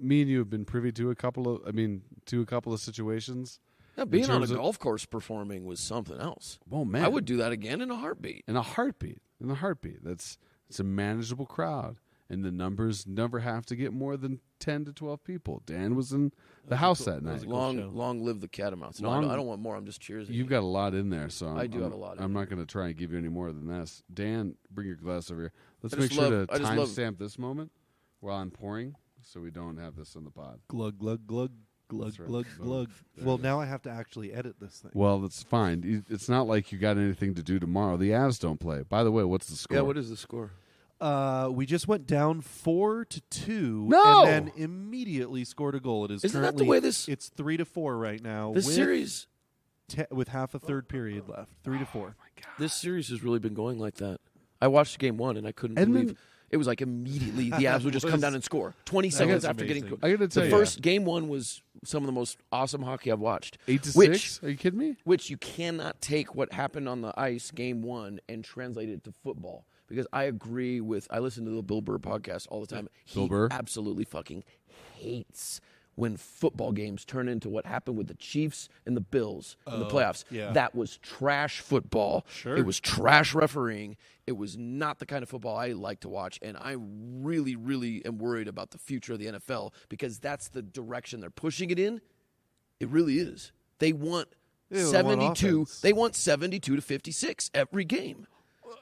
Speaker 1: Me and you have been privy to a couple of situations.
Speaker 3: Yeah, being on a golf course performing was something else.
Speaker 1: Oh man,
Speaker 3: I would do that again in a heartbeat.
Speaker 1: It's a manageable crowd. and the numbers never have to get more than 10 to 12 people. Dan was in the house that night.
Speaker 3: Long live the Catamounts. No, I don't want more. I'm just cheersing.
Speaker 1: You've got a lot in there, so
Speaker 3: I do have a lot.
Speaker 1: I'm not going to try and give you any more than this. Dan, bring your glass over here. Let's make sure to timestamp this moment while I'm pouring, so we don't have this on the pod.
Speaker 2: Glug, glug, glug. Glug,
Speaker 1: right.
Speaker 2: glug, glug. Well, now I have to actually edit this thing.
Speaker 1: Well, that's fine. It's not like you got anything to do tomorrow. The Avs don't play. By the way, what's the score?
Speaker 3: Yeah, what is the score?
Speaker 2: We just went down 4-2.
Speaker 1: No!
Speaker 2: And then immediately scored a goal. It is
Speaker 3: Isn't that
Speaker 2: currently
Speaker 3: the way this?
Speaker 2: It's 3-4 right now.
Speaker 3: This series,
Speaker 2: with half a third period left. 3-4.
Speaker 1: Oh, my God.
Speaker 3: this series has really been going like that. I watched game one and I couldn't believe it was like immediately the Avs would just come down and score 20 seconds after
Speaker 2: amazing.
Speaker 3: getting.
Speaker 1: I got to tell
Speaker 3: The
Speaker 1: you,
Speaker 3: first game one was some of the most awesome hockey I've watched.
Speaker 1: 8-6. Are you kidding me?
Speaker 3: Which you cannot take what happened on the ice game one and translate it to football. Because I agree with, I listen to the Bill Burr podcast all the time.
Speaker 1: Bill
Speaker 3: He
Speaker 1: Burr?
Speaker 3: absolutely fucking hates when football games turn into what happened with the Chiefs and the Bills in the playoffs.
Speaker 2: yeah.
Speaker 3: That was trash football.
Speaker 2: Sure.
Speaker 3: It was trash refereeing. It was not the kind of football I like to watch. And I really, really am worried about the future of the NFL because that's the direction they're pushing it in. It really is. They want
Speaker 2: Yeah, they want
Speaker 3: 72.
Speaker 2: offense.
Speaker 3: They want 72 to 56 every game.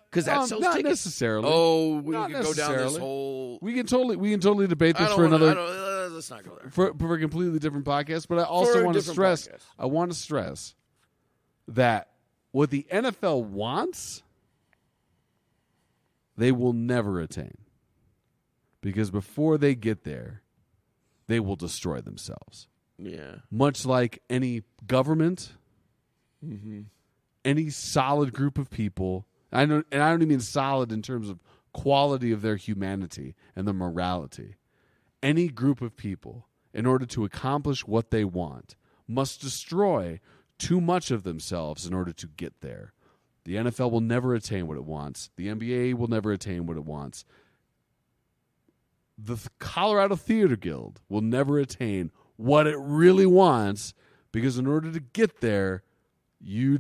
Speaker 3: Because that sells
Speaker 1: not
Speaker 3: tickets.
Speaker 1: necessarily.
Speaker 3: Oh, we
Speaker 1: Not
Speaker 3: can go down this
Speaker 1: necessarily.
Speaker 3: whole.
Speaker 1: We can totally debate
Speaker 3: I
Speaker 1: this
Speaker 3: don't
Speaker 1: for
Speaker 3: wanna-
Speaker 1: another
Speaker 3: I don't- let's not go there.
Speaker 1: for a completely different podcast. But I
Speaker 3: For
Speaker 1: also
Speaker 3: a
Speaker 1: want to
Speaker 3: different
Speaker 1: stress.
Speaker 3: podcast.
Speaker 1: I want to stress that what the NFL wants, they will never attain, because before they get there, they will destroy themselves.
Speaker 3: Yeah.
Speaker 1: Much like any government,
Speaker 3: Mm-hmm.
Speaker 1: any solid group of people. I don't even mean solid in terms of quality of their humanity and their morality. Any group of people, in order to accomplish what they want, must destroy too much of themselves in order to get there. The NFL will never attain what it wants. The NBA will never attain what it wants. The Colorado Theater Guild will never attain what it really wants, because in order to get there, you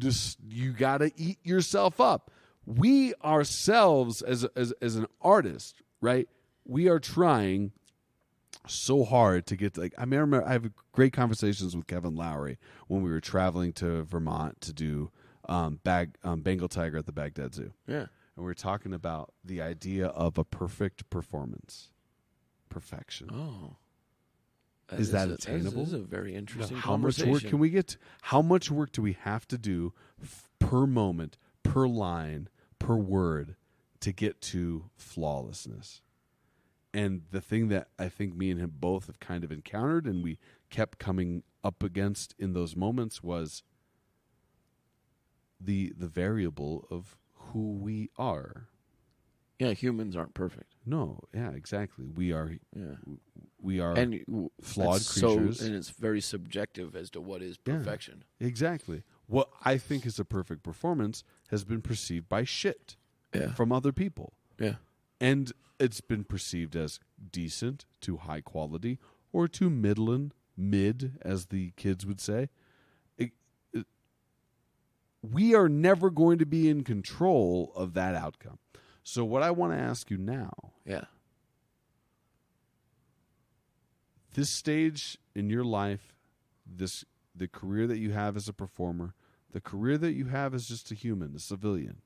Speaker 1: got to eat yourself up. We ourselves, as an artist, right? We are trying so hard to get to, I remember I have great conversations with Kevin Lowry when we were traveling to Vermont to do Bengal Tiger at the Baghdad Zoo.
Speaker 3: Yeah.
Speaker 1: And we were talking about the idea of a perfect performance. Perfection.
Speaker 3: Oh.
Speaker 1: Is that attainable?
Speaker 3: This is a very interesting
Speaker 1: How much
Speaker 3: conversation.
Speaker 1: work can we get? How much work do we have to do per moment, per line, per word to get to flawlessness? And the thing that I think me and him both have kind of encountered and we kept coming up against in those moments was the variable of who we are.
Speaker 3: Yeah, humans aren't perfect.
Speaker 1: No, yeah, exactly. We are
Speaker 3: And
Speaker 1: flawed
Speaker 3: it's
Speaker 1: creatures.
Speaker 3: and it's very subjective as to what is
Speaker 1: Yeah.
Speaker 3: perfection.
Speaker 1: Exactly. What I think is a perfect performance has been perceived by shit
Speaker 3: Yeah.
Speaker 1: from other people.
Speaker 3: Yeah.
Speaker 1: And it's been perceived as decent to high quality or to mid, as the kids would say. We are never going to be in control of that outcome. So what I want to ask you now,
Speaker 3: Yeah.
Speaker 1: this stage in your life, the career that you have as a performer, the career that you have as just a human, a civilian,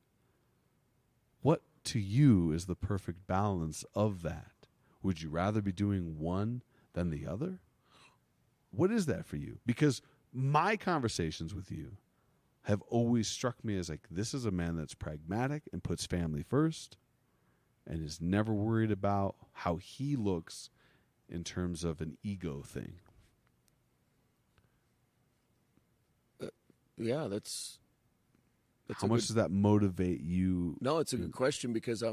Speaker 1: what to you is the perfect balance of that? Would you rather be doing one than the other? What is that for you? Because my conversations with you have always struck me as like, this is a man that's pragmatic and puts family first and is never worried about how he looks in terms of an ego thing.
Speaker 3: Yeah, that's
Speaker 1: How much does that motivate you?
Speaker 3: No, it's a good question because I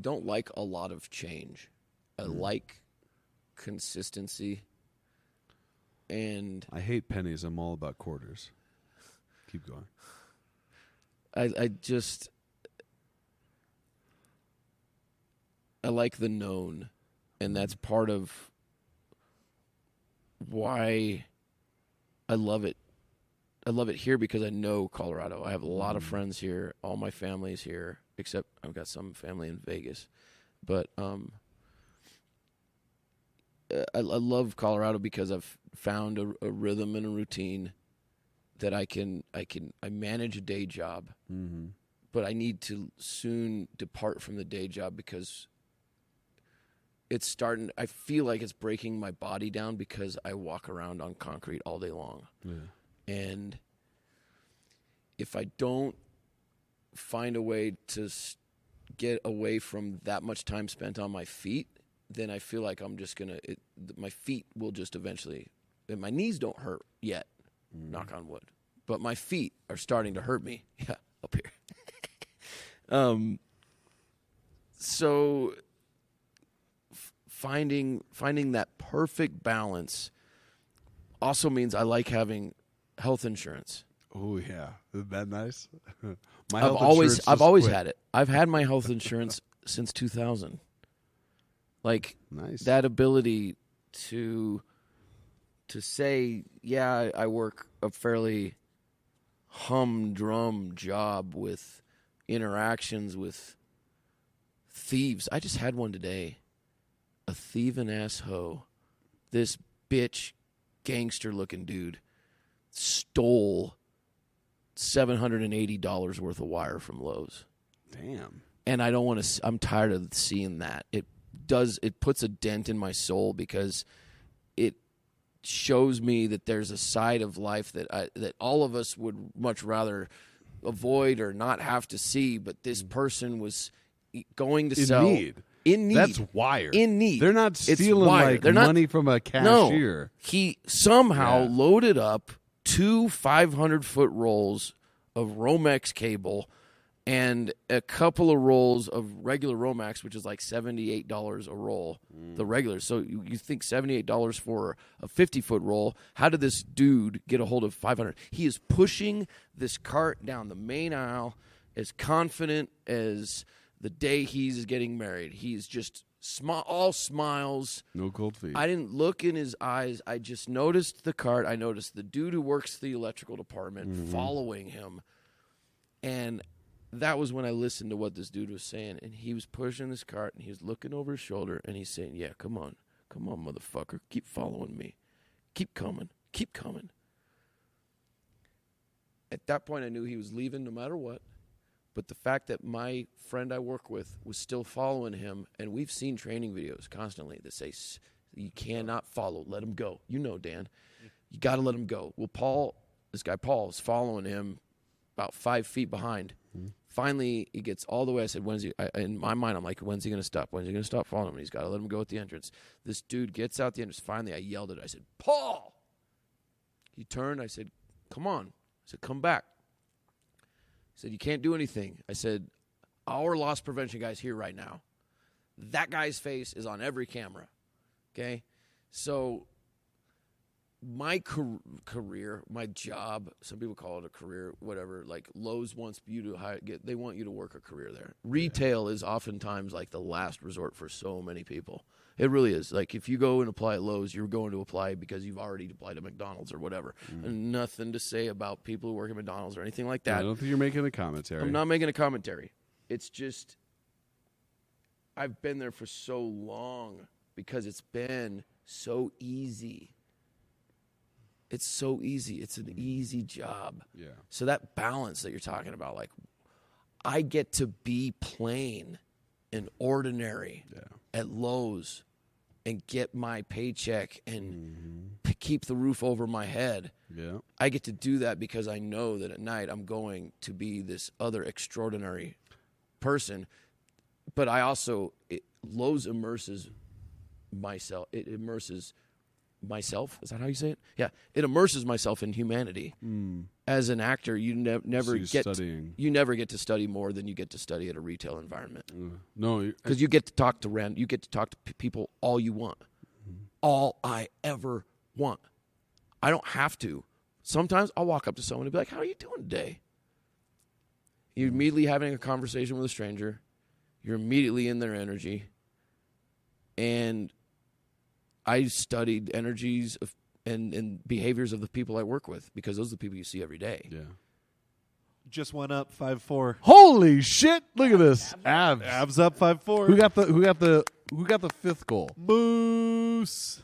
Speaker 3: don't like a lot of change. I like consistency, and
Speaker 1: I hate pennies. I'm all about quarters. Keep going.
Speaker 3: I like the known, and that's part of why I love it. love it here because I know Colorado. I have a lot of friends here. All my family's here, except I've got some family in Vegas. But I love Colorado because I've found a rhythm and a routine that I manage a day job, but I need to soon depart from the day job because it's starting. I feel like it's breaking my body down because I walk around on concrete all day long. Yeah. And if I don't find a way to get away from that much time spent on my feet, then I feel like I'm just going to, my feet will just eventually, and my knees don't hurt yet, knock on wood, but my feet are starting to hurt me. Yeah, up here. So finding that perfect balance also means I like having health insurance.
Speaker 1: Oh yeah, isn't that nice?
Speaker 3: I've always had it. I've had my health insurance since 2000. Like
Speaker 1: nice.
Speaker 3: That ability to say, yeah, I work a fairly humdrum job with interactions with thieves. I just had one today. A thieving asshole. This bitch gangster-looking dude stole $780 worth of wire from Lowe's.
Speaker 1: Damn.
Speaker 3: And I don't want to. I'm tired of seeing that. It puts a dent in my soul because it shows me that there's a side of life that all of us would much rather avoid or not have to see. But this person was going to sell in need.
Speaker 1: That's wire.
Speaker 3: In need.
Speaker 1: They're not stealing like money from a cashier.
Speaker 3: No, he somehow loaded up 2 500-foot rolls of Romex cable and a couple of rolls of regular Romex, which is like $78 a roll, the regular. So you think $78 for a 50-foot roll. How did this dude get a hold of 500? He is pushing this cart down the main aisle as confident as the day he's getting married. He's just all smiles.
Speaker 1: No cold feet.
Speaker 3: I didn't look in his eyes. I just noticed the cart. I noticed the dude who works the electrical department following him. And that was when I listened to what this dude was saying. And he was pushing this cart, and he was looking over his shoulder, and he's saying, yeah, come on, motherfucker. Keep following me. Keep coming. Keep coming. At that point, I knew he was leaving no matter what. But the fact that my friend I work with was still following him, and we've seen training videos constantly that say, you cannot follow. Let him go. You know, Dan. You got to let him go. Well, this guy Paul is following him about 5 feet behind. Finally, he gets all the way. I said, in my mind, I'm like, when's he going to stop? When's he going to stop following him? He's got to let him go at the entrance. This dude gets out the entrance. Finally, I yelled at him. I said, Paul! He turned. I said, come on. I said, come back. He said, you can't do anything. I said, our loss prevention guy's here right now. That guy's face is on every camera. Okay? So my career, my job, some people call it a career, whatever, like Lowe's wants you to they want you to work a career there. Retail is oftentimes like the last resort for so many people. It really is. Like if you go and apply at Lowe's, you're going to apply because you've already applied at McDonald's or whatever. And nothing to say about people who work at McDonald's or anything like that.
Speaker 1: I don't think you're making a commentary.
Speaker 3: I'm not making a commentary. It's just I've been there for so long because it's been so easy. It's so easy. It's an easy job.
Speaker 1: Yeah.
Speaker 3: So that balance that you're talking about, like, I get to be plain and ordinary at Lowe's and get my paycheck and keep the roof over my head.
Speaker 1: Yeah.
Speaker 3: I get to do that because I know that at night I'm going to be this other extraordinary person. But I also, Lowe's immerses myself. It immerses myself. Is that how you say it? Yeah. It immerses myself in humanity. As an actor, you never get to study more than you get to study at a retail environment.
Speaker 1: No,
Speaker 3: because you get to talk to people all you want. All I ever want. I don't have to. Sometimes I'll walk up to someone and be like, "How are you doing today?" You're immediately having a conversation with a stranger. You're immediately in their energy. And I studied energies of and behaviors of the people I work with, because those are the people you see every day.
Speaker 1: Yeah.
Speaker 2: Just went up 5-4.
Speaker 1: Holy shit! Look at this. Abs.
Speaker 2: Abs up 5-4.
Speaker 1: Who got the fifth goal?
Speaker 2: Moose?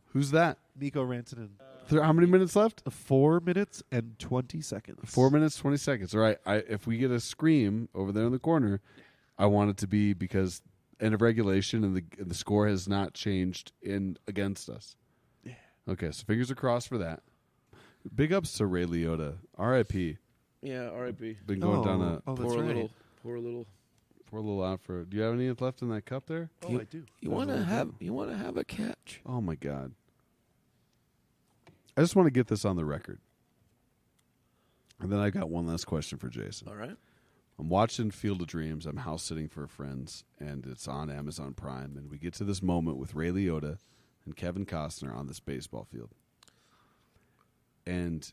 Speaker 1: Who's that?
Speaker 2: Nico Rantanen.
Speaker 1: How many minutes left?
Speaker 2: 4 minutes and 20 seconds.
Speaker 1: 4 minutes, 20 seconds. All right. If we get a scream over there in the corner, I want it to be because end of regulation and the score has not changed against us.
Speaker 2: Yeah.
Speaker 1: Okay, so fingers are crossed for that. Big ups to Ray Liotta. R.I.P.
Speaker 3: Yeah, R.I.P.
Speaker 1: Been going down a
Speaker 2: that's
Speaker 3: Poor
Speaker 2: right.
Speaker 3: little.
Speaker 1: out for. Do you have any left in that cup there?
Speaker 2: Oh, I do.
Speaker 3: You want to have a catch?
Speaker 1: Oh my God. I just want to get this on the record. And then I got one last question for Jason.
Speaker 3: All right.
Speaker 1: I'm watching Field of Dreams. I'm house sitting for friends, and it's on Amazon Prime. And we get to this moment with Ray Liotta and Kevin Costner on this baseball field. And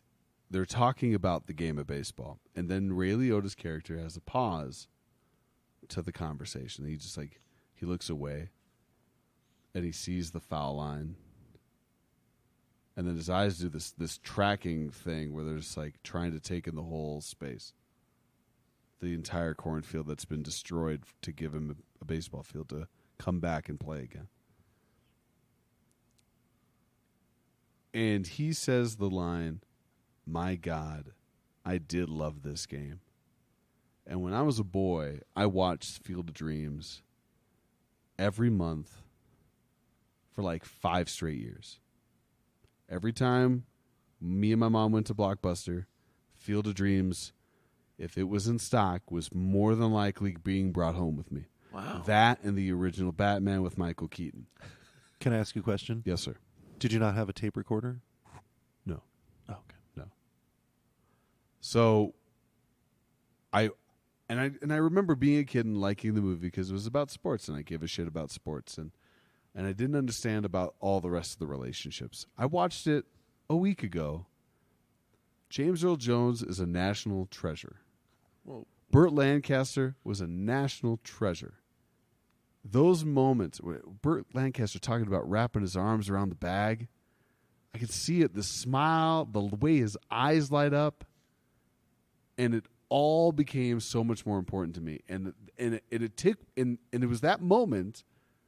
Speaker 1: they're talking about the game of baseball. And then Ray Liotta's character has a pause to the conversation. He just he looks away, and he sees the foul line. And then his eyes do this tracking thing where they're just trying to take in the whole space. The entire cornfield that's been destroyed to give him a baseball field to come back and play again. And he says the line, "My God, I did love this game." And when I was a boy, I watched Field of Dreams every month for 5 straight years. Every time me and my mom went to Blockbuster, Field of Dreams, if it was in stock, was more than likely being brought home with me.
Speaker 3: Wow.
Speaker 1: That and the original Batman with Michael Keaton.
Speaker 2: Can I ask you a question?
Speaker 1: Yes, sir.
Speaker 2: Did you not have a tape recorder?
Speaker 1: No.
Speaker 2: Oh, okay.
Speaker 1: No. So I remember being a kid and liking the movie because it was about sports, and I gave a shit about sports, and I didn't understand about all the rest of the relationships. I watched it a week ago. James Earl Jones is a national treasure.
Speaker 3: Whoa.
Speaker 1: Burt Lancaster was a national treasure. Those moments, where Burt Lancaster talking about wrapping his arms around the bag, I could see it, the smile, the way his eyes light up, and it all became so much more important to me. And it was that moment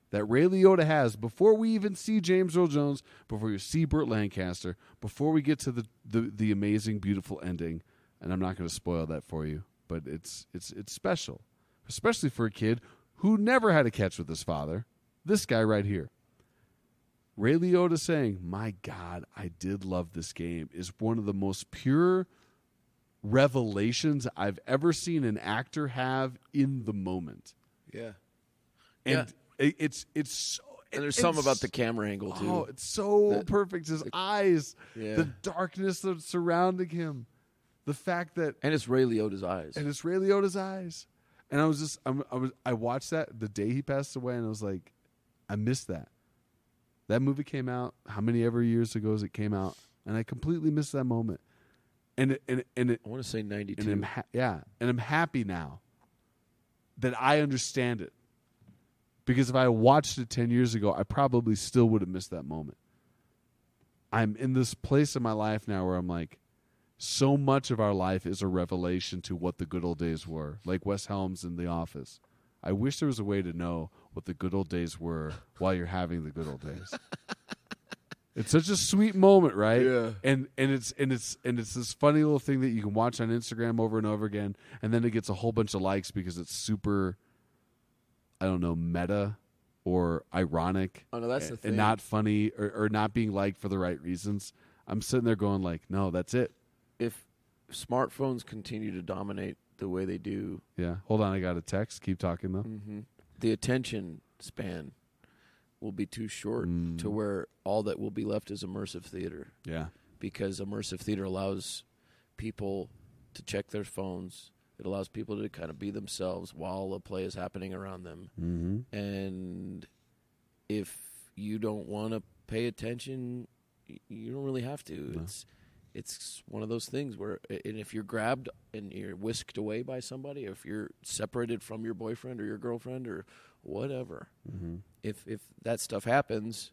Speaker 1: that Ray Liotta has before we even see James Earl Jones, before we see Burt Lancaster, before we get to the amazing, beautiful ending. And I'm not going to spoil that for you, but it's special, especially for a kid who never had a catch with his father. This guy right here. Ray Liotta saying, "My God, I did love this game," is one of the most pure revelations I've ever seen an actor have in the moment.
Speaker 3: Yeah.
Speaker 1: And it's so,
Speaker 3: and there's something about the camera angle too.
Speaker 1: Oh, it's so perfect. His eyes,
Speaker 3: yeah.
Speaker 1: the darkness that's surrounding him, the fact that,
Speaker 3: and it's Ray Liotta's eyes.
Speaker 1: And it's Ray Liotta's eyes. And I watched that the day he passed away, and I was like, I missed that. That movie came out how many ever years ago as it came out, and I completely missed that moment. And it
Speaker 3: I want to say 92.
Speaker 1: And I'm happy now that I understand it. Because if I watched it 10 years ago, I probably still would have missed that moment. I'm in this place in my life now where I'm like, so much of our life is a revelation to what the good old days were. Like Wes Helms in The Office. I wish there was a way to know what the good old days were while you're having the good old days. It's such a sweet moment, right?
Speaker 3: Yeah.
Speaker 1: And it's this funny little thing that you can watch on Instagram over and over again, and then it gets a whole bunch of likes because it's super, I don't know, meta or ironic.
Speaker 3: Oh no, that's the thing.
Speaker 1: And not funny or not being liked for the right reasons. I'm sitting there going like, no, that's it.
Speaker 3: If smartphones continue to dominate the way they do,
Speaker 1: yeah. Hold on, I got a text. Keep talking though.
Speaker 3: Mm-hmm. The attention span will be too short to where all that will be left is immersive theater.
Speaker 1: Yeah.
Speaker 3: Because immersive theater allows people to check their phones. It allows people to kind of be themselves while the play is happening around them.
Speaker 1: Mm-hmm.
Speaker 3: And if you don't want to pay attention, you don't really have to.
Speaker 1: No.
Speaker 3: It's one of those things where, and if you're grabbed and you're whisked away by somebody, if you're separated from your boyfriend or your girlfriend or whatever, if that stuff happens,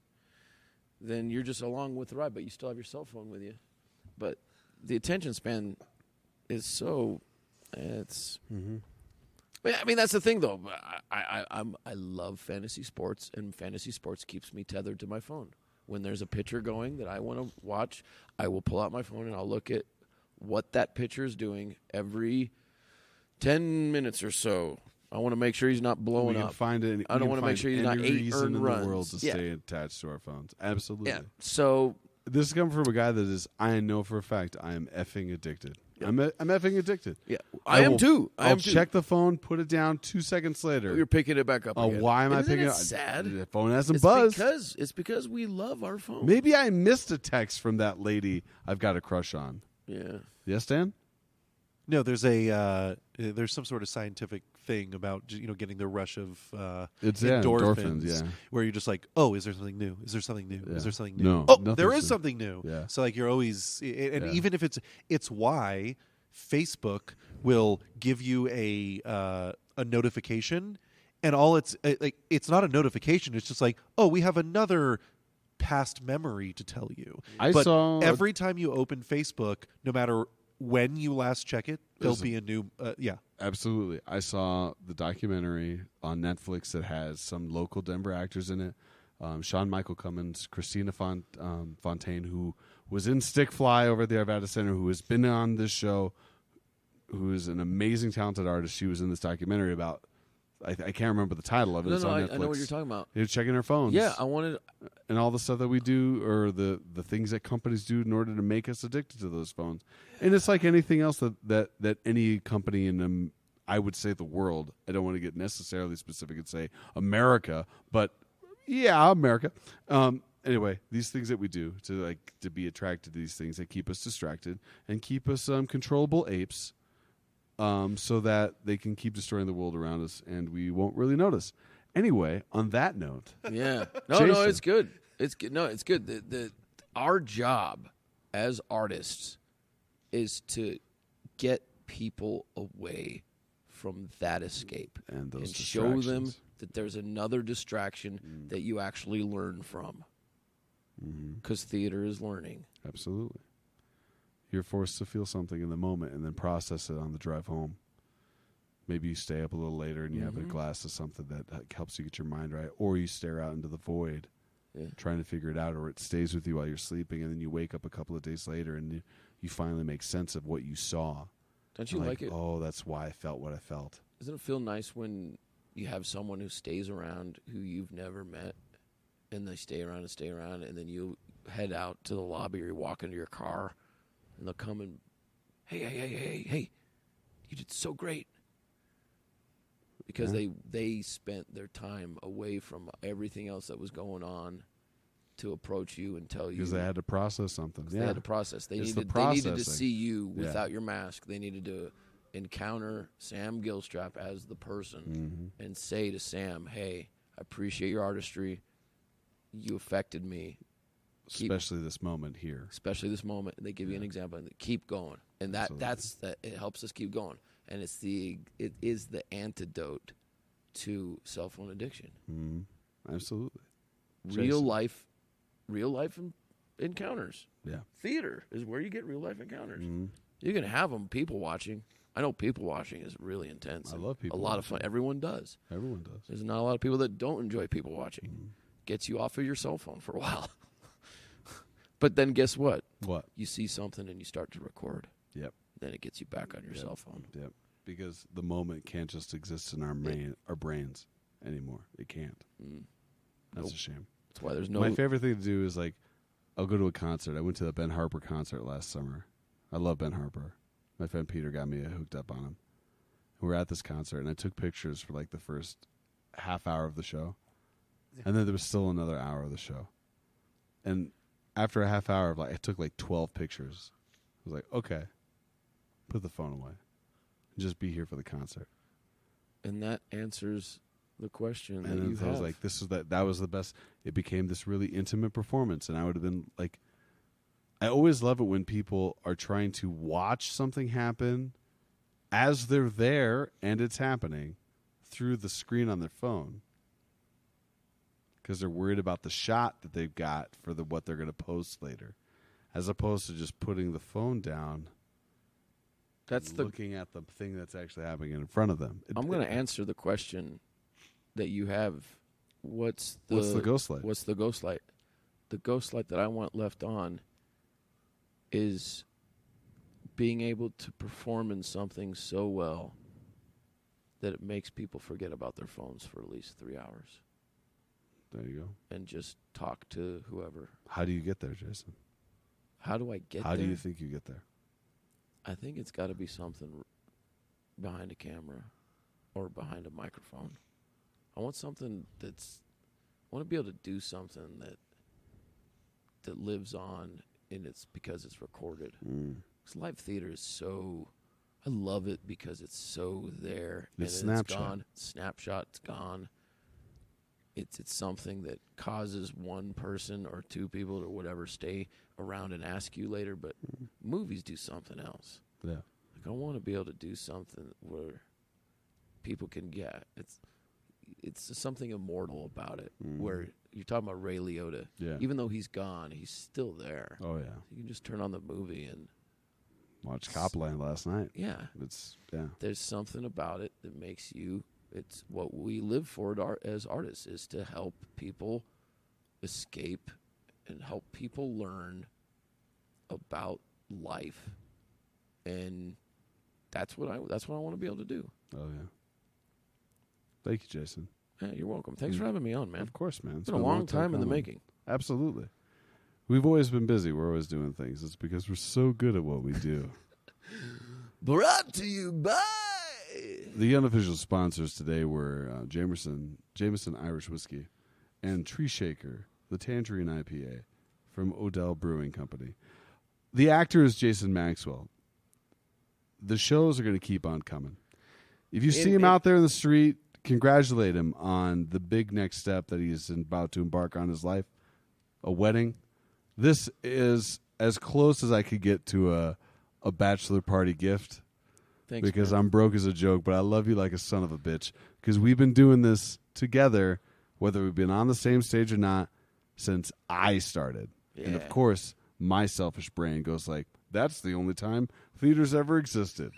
Speaker 3: then you're just along with the ride, but you still have your cell phone with you. But the attention span is so it's.
Speaker 1: Mm-hmm.
Speaker 3: But, I mean, that's the thing, though. I love fantasy sports, and fantasy sports keeps me tethered to my phone. When there's a pitcher going that I want to watch, I will pull out my phone and I'll look at what that pitcher is doing every 10 minutes or so. I want to make sure he's not blowing up. I don't want to make sure he's not 8 earned runs.
Speaker 1: In the world to stay attached to our phones. Absolutely.
Speaker 3: Yeah. So
Speaker 1: this is coming from a guy that is, I know for a fact, I am effing addicted. Yep. I'm effing addicted.
Speaker 3: Yeah, I am too.
Speaker 1: I'll check the phone, put it down 2 seconds later.
Speaker 3: You're picking it back up again.
Speaker 1: Why am I picking it up?
Speaker 3: Sad.
Speaker 1: The phone hasn't buzzed.
Speaker 3: It's because we love our phone.
Speaker 1: Maybe I missed a text from that lady I've got a crush on.
Speaker 3: Yeah.
Speaker 1: Yes, Dan?
Speaker 2: No, there's some sort of scientific thing about getting the rush of endorphins, where you're just like, oh, is there something new? Is there something new?
Speaker 1: Yeah.
Speaker 2: Is there something new?
Speaker 1: No,
Speaker 2: oh, there is something new.
Speaker 1: Yeah.
Speaker 2: So like you're always, even if it's why Facebook will give you a notification, and all it's not a notification. It's just like, oh, we have another past memory to tell you. Every time you open Facebook, no matter when you last check it, there'll be a new
Speaker 1: Absolutely. I saw the documentary on Netflix that has some local Denver actors in it. Sean Michael Cummins, Christina Fontaine, who was in Stick Fly over at the Arvada Center, who has been on this show, who is an amazing, talented artist. She was in this documentary about, I can't remember the title of it. It's on Netflix.
Speaker 3: I know what you're talking about.
Speaker 1: You're checking our phones.
Speaker 3: Yeah, I wanted...
Speaker 1: And all the stuff that we do, or the things that companies do in order to make us addicted to those phones. And it's like anything else that any company in, I would say the world, I don't want to get necessarily specific and say America, but yeah, America. Anyway, these things that we do to be attracted to these things that keep us distracted and keep us controllable apes, so that they can keep destroying the world around us and we won't really notice. Anyway, on that note,
Speaker 3: yeah, no, it's good. It's good. No, it's good. Our job as artists is to get people away from that escape
Speaker 1: and
Speaker 3: show them that there's another distraction that you actually learn from. Because theater is learning.
Speaker 1: Absolutely. You're forced to feel something in the moment and then process it on the drive home. Maybe you stay up a little later and you have a glass of something that helps you get your mind right, or you stare out into the void trying to figure it out, or it stays with you while you're sleeping, and then you wake up a couple of days later and you finally make sense of what you saw.
Speaker 3: Don't you like it?
Speaker 1: Oh, that's why I felt what I felt.
Speaker 3: Doesn't it feel nice when you have someone who stays around who you've never met, and they stay around, and then you head out to the lobby or you walk into your car, and they'll come and, hey, you did so great. Because they spent their time away from everything else that was going on to approach you and tell you.
Speaker 1: Because they had to process something.
Speaker 3: They had to process. They needed to see you without your mask. They needed to encounter Sam Gilstrap as the person and say to Sam, hey, I appreciate your artistry. You affected me.
Speaker 1: Especially this moment here.
Speaker 3: Especially this moment. And they give you an example. And keep going. And it helps us keep going. And it is the antidote to cell phone addiction.
Speaker 1: Absolutely.
Speaker 3: Real life encounters.
Speaker 1: Yeah.
Speaker 3: Theater is where you get real life encounters. You can have them people watching. I know people watching is really intense.
Speaker 1: I love people.
Speaker 3: A lot of fun. Everyone does.
Speaker 1: Everyone does.
Speaker 3: There's not a lot of people that don't enjoy people watching. Gets you off of your cell phone for a while. But then guess what?
Speaker 1: What?
Speaker 3: You see something and you start to record.
Speaker 1: Yep.
Speaker 3: Then it gets you back on your cell phone.
Speaker 1: Yep. Because the moment can't just exist in our brains anymore. It can't. That's a shame.
Speaker 3: That's why there's no...
Speaker 1: My favorite thing to do is, I'll go to a concert. I went to the Ben Harper concert last summer. I love Ben Harper. My friend Peter got me hooked up on him. We were at this concert, and I took pictures for, the first half hour of the show. And then there was still another hour of the show. And after a half hour, I took, 12 pictures. I was like, okay. Put the phone away. Just be here for the concert.
Speaker 3: And that answers the question
Speaker 1: and
Speaker 3: that you have.
Speaker 1: I was like, that was the best. It became this really intimate performance. And I would have been I always love it when people are trying to watch something happen as they're there and it's happening through the screen on their phone. because they're worried about the shot that they've got for what they're going to post later, as opposed to just putting the phone down. Looking at the thing that's actually happening in front of them.
Speaker 3: I'm going to answer the question that you have. What's the
Speaker 1: ghost light?
Speaker 3: What's the ghost light? The ghost light that I want left on is being able to perform in something so well that it makes people forget about their phones for at least 3 hours.
Speaker 1: There you go.
Speaker 3: And just talk to whoever.
Speaker 1: How do you get there, Jason?
Speaker 3: How do I get there?
Speaker 1: How do you think you get there?
Speaker 3: I think it's got to be something behind a camera or behind a microphone. I want something I want to be able to do something that lives on, and it's because it's recorded. Because live theater is so, I love it because it's so there.
Speaker 1: It's
Speaker 3: and
Speaker 1: snapshot.
Speaker 3: It's gone. Snapshot, it's gone. It's something that causes one person or two people or whatever stay around and ask you later, but movies do something else.
Speaker 1: Yeah.
Speaker 3: Like I want to be able to do something where people can get it's something immortal about it. Where you're talking about Ray Liotta.
Speaker 1: Yeah.
Speaker 3: Even though he's gone, he's still there.
Speaker 1: Oh yeah.
Speaker 3: You can just turn on the movie and
Speaker 1: watched Copland last night.
Speaker 3: yeah. There's something about it that makes you. It's what we live for as artists is to help people escape and help people learn about life, and that's what I want to be able to do.
Speaker 1: Oh yeah. Thank you, Jason.
Speaker 3: Yeah, you're welcome. Thanks for having me on, man.
Speaker 1: Of course, man.
Speaker 3: It's been a long time in the making.
Speaker 1: Absolutely. We've always been busy. We're always doing things. It's because we're so good at what we do.
Speaker 3: Brought to you by.
Speaker 1: The unofficial sponsors today were Jameson Irish Whiskey and Tree Shaker, the Tangerine IPA from Odell Brewing Company. The actor is Jason Maxwell. The shows are going to keep on coming. If you see him out there in the street, congratulate him on the big next step that he is about to embark on in his life, a wedding. This is as close as I could get to a bachelor party gift.
Speaker 3: Thanks,
Speaker 1: because
Speaker 3: man.
Speaker 1: I'm broke as a joke, but I love you like a son of a bitch. Because we've been doing this together, whether we've been on the same stage or not, since I started.
Speaker 3: Yeah.
Speaker 1: And of course, my selfish brain goes like, that's the only time theater's ever existed.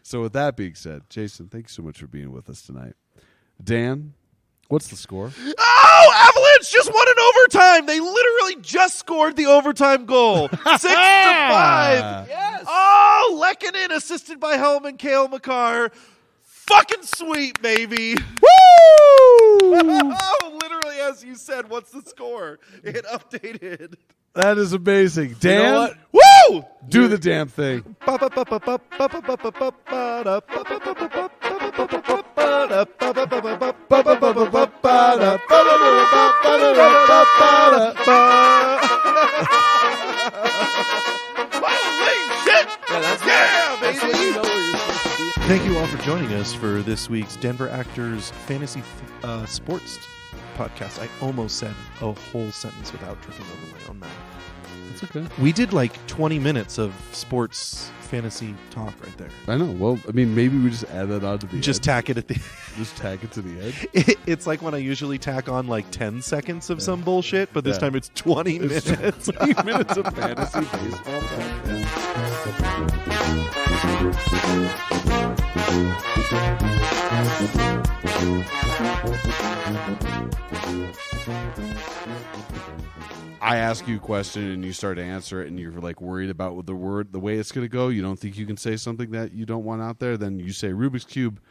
Speaker 1: So with that being said, Jason, thank you so much for being with us tonight. Dan, what's the score?
Speaker 2: Oh, Avalanche just won in overtime. They literally just scored the overtime goal. 6-5.
Speaker 3: Yes.
Speaker 2: Oh, Lekanen assisted by Hellman, Cale Makar. Fucking sweet, baby.
Speaker 1: Woo!
Speaker 2: Oh, literally, as you said, what's the score? It updated.
Speaker 1: That is amazing. Dan,
Speaker 3: You know what?
Speaker 2: Woo!
Speaker 1: do the damn thing.
Speaker 3: That's when you know where you're supposed to be.
Speaker 2: Thank you all for joining us for this week's Denver Actors Fantasy Sports podcast. I almost said a whole sentence without tripping over my own mouth.
Speaker 1: It's okay.
Speaker 2: We did like 20 minutes of sports fantasy talk right there.
Speaker 1: I know. Well, I mean, maybe we just add that on to the
Speaker 2: Just
Speaker 1: end.
Speaker 2: tack it at the
Speaker 1: Just tag it to the end.
Speaker 2: It's like when I usually tack on like 10 seconds of some bullshit, but this
Speaker 1: Yeah.
Speaker 2: time it's 20 minutes.
Speaker 1: 20 minutes of fantasy baseball talk. I ask you a question and you start to answer it and you're like worried about the way it's going to go. You don't think you can say something that you don't want out there. Then you say Rubik's Cube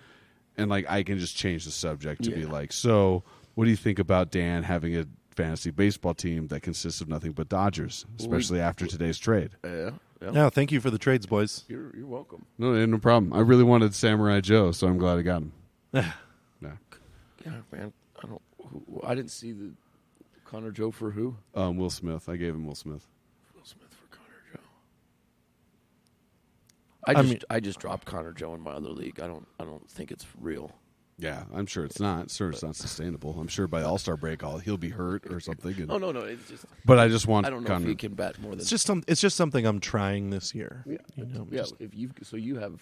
Speaker 1: and like I can just change the subject to be like, so what do you think about Dan having a fantasy baseball team that consists of nothing but Dodgers, especially after today's trade?
Speaker 3: Yeah.
Speaker 2: No, thank you for the trades, boys.
Speaker 3: You're welcome.
Speaker 1: No problem. I really wanted Samurai Joe, so I'm glad I got him. Yeah.
Speaker 3: Yeah, man. I didn't see the Connor Joe for who?
Speaker 1: Will Smith. I gave him Will Smith.
Speaker 3: Will Smith for Connor Joe. I just dropped Connor Joe in my other league. I don't think it's real.
Speaker 1: Yeah, I'm sure it's not. Sure, it's not sustainable. I'm sure by All-Star break, he'll be hurt or something. And,
Speaker 3: Oh no, it's just
Speaker 1: but I just want
Speaker 3: I don't know
Speaker 1: Connor.
Speaker 3: if he can bat more than.
Speaker 2: It's just something I'm trying this year.
Speaker 3: Yeah,
Speaker 2: You know,
Speaker 3: yeah.
Speaker 2: just-
Speaker 3: If you have